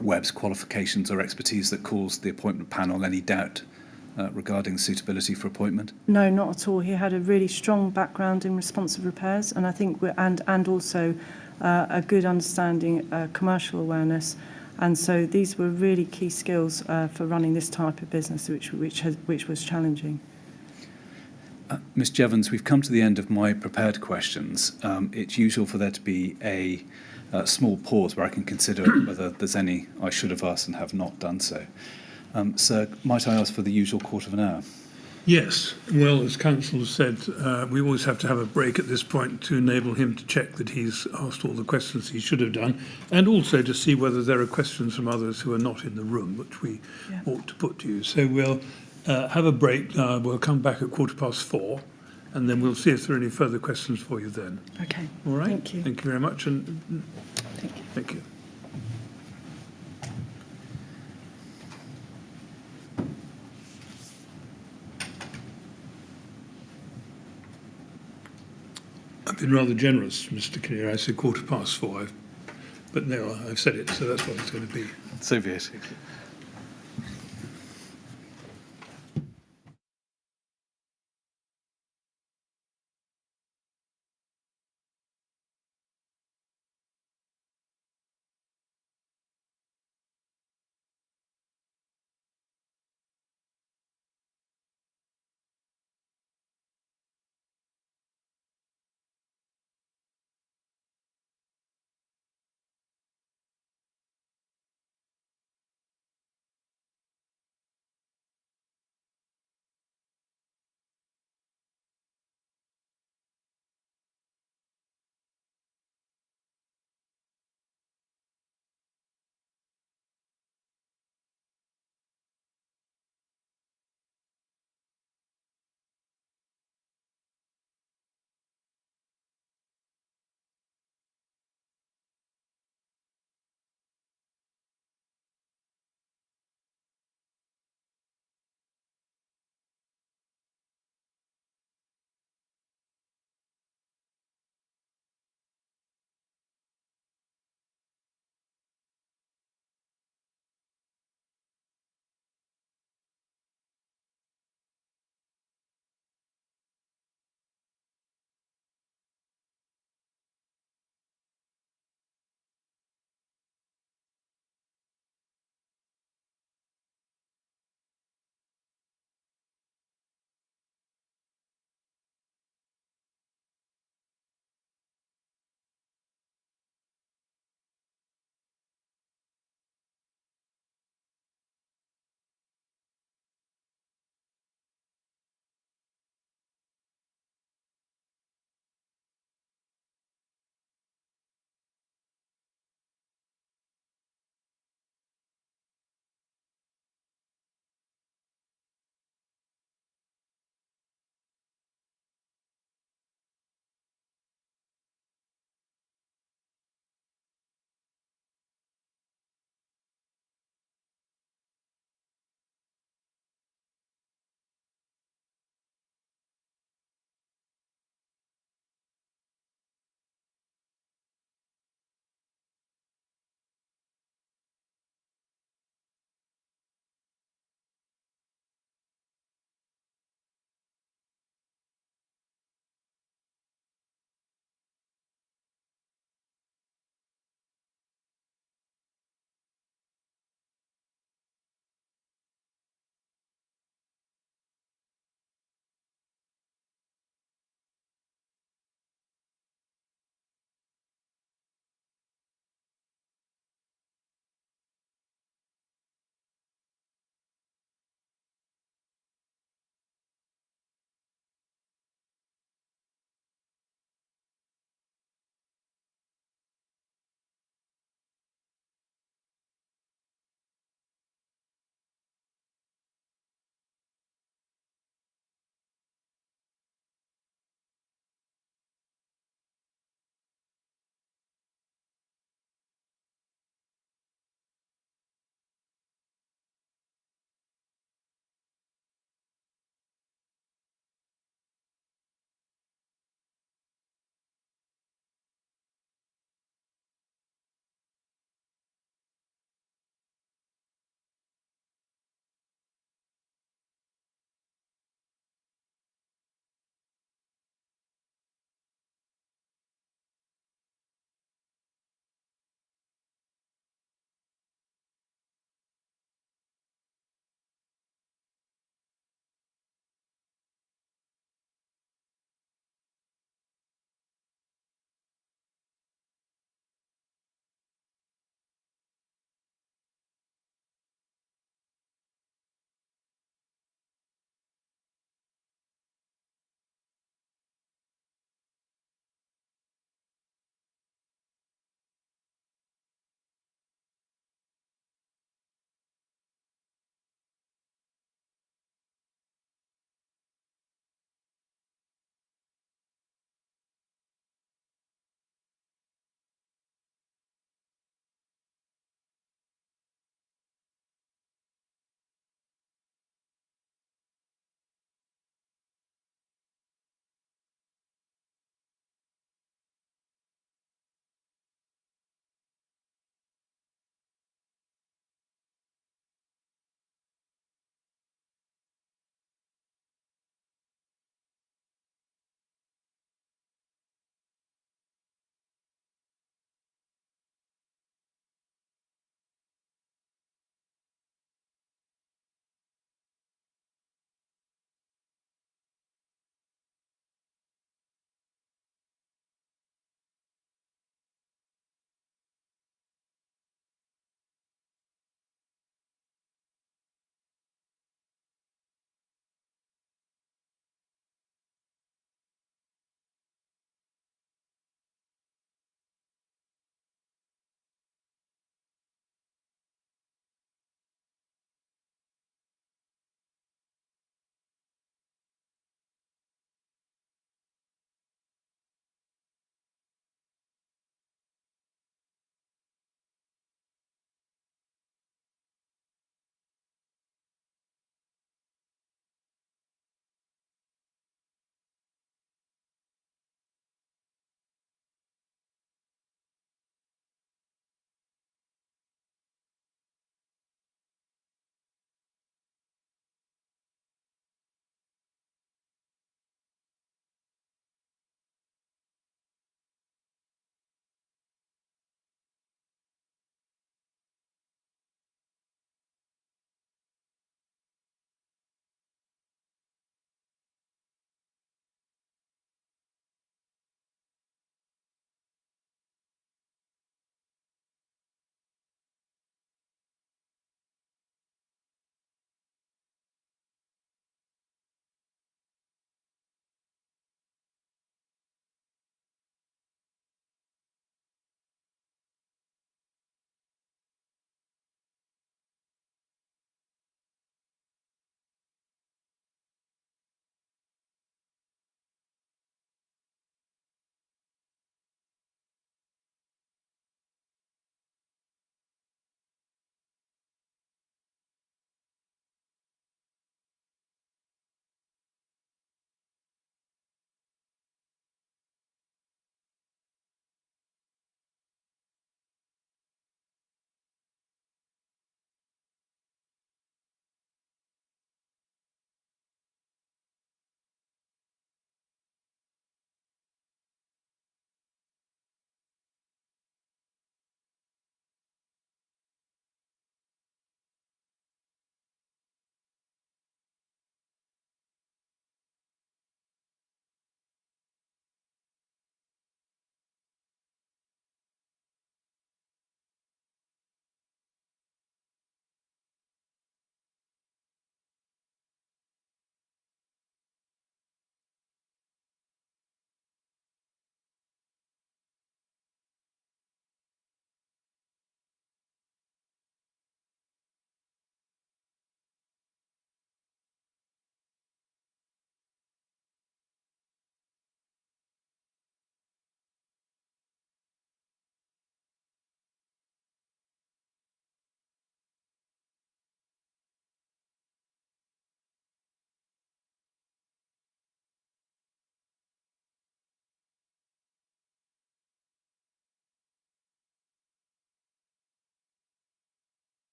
Webb's qualifications or expertise that caused the appointment panel any doubt regarding suitability for appointment? No, not at all. He had a really strong background in responsive repairs, and I think and also a good understanding, commercial awareness, and so these were really key skills for running this type of business, which was challenging. Ms. Jevans, we've come to the end of my prepared questions. It's usual for there to be a small pause where I can consider whether there's any I should have asked and have not done so. Sir, might I ask for the usual quarter of an hour? Yes. Well, as counsel has said, we always have to have a break at this point to enable him to check that he's asked all the questions he should have done, and also to see whether there are questions from others who are not in the room, which we ought to put to you. So we'll have a break now. We'll come back at 4:15, and then we'll see if there are any further questions for you then. Okay. All right? Thank you. Thank you very much. And Thank you. thank you. I've been rather generous, Mr. Kinnear. I said 4:15, but no, I've said it, so that's what it's going to be. So be it.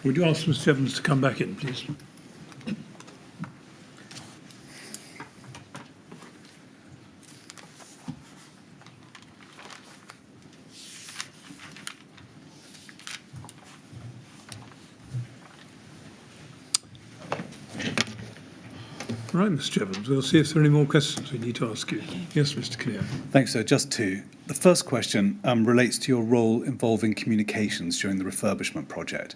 Would you ask Mr. Jevans to come back in, please? Right, Mr. Jevans, we'll see if there are any more questions we need to ask you. Yes, Mr. Kinnear. Thanks, sir. Just two. The first question relates to your role involving communications during the refurbishment project.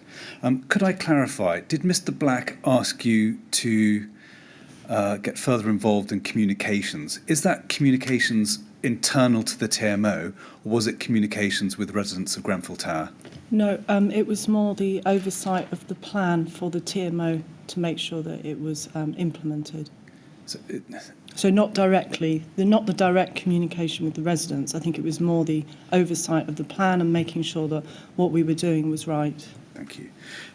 Could I clarify, did Mr. Black ask you to get further involved in communications? Is that communications internal to the TMO, or was it communications with residents of Grenfell Tower? No, it was more the oversight of the plan for the TMO to make sure that it was implemented. So not directly, not the direct communication with the residents. I think it was more the oversight of the plan and making sure that what we were doing was right. Thank you.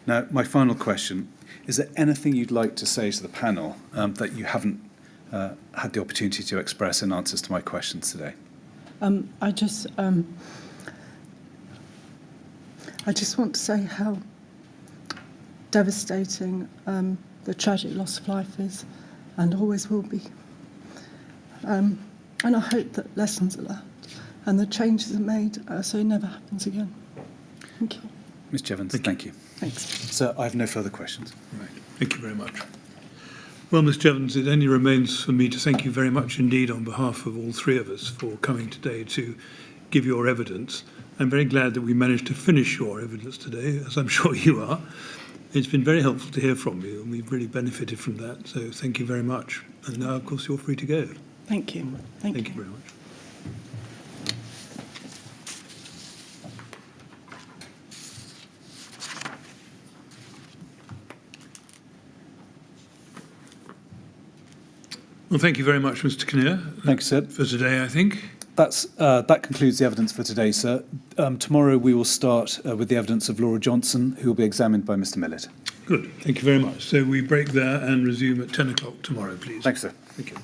Now, my final question, is there anything you'd like to say to the panel that you haven't had the opportunity to express in answers to my questions today? I just want to say how devastating the tragic loss of life is and always will be. And I hope that lessons are learned and the changes are made so it never happens again. Thank you. Ms. Jevans, thank you. Thanks. Sir, I have no further questions. Right. Thank you very much. Well, Ms. Jevans, it only remains for me to thank you very much indeed on behalf of all three of us for coming today to give your evidence. I'm very glad that we managed to finish your evidence today, as I'm sure you are. It's been very helpful to hear from you, and we've really benefited from that. So thank you very much. And now, of course, you're free to go. Thank you. Thank you. Thank you very much. Well, thank you very much, Mr. Kinnear. Thank you, sir. For today, I think. That concludes the evidence for today, sir. Tomorrow we will start with the evidence of Laura Johnson, who will be examined by Mr. Millett. Good. Thank you very much. So we break there and resume at 10 o'clock tomorrow, please. Thanks, sir. Thank you.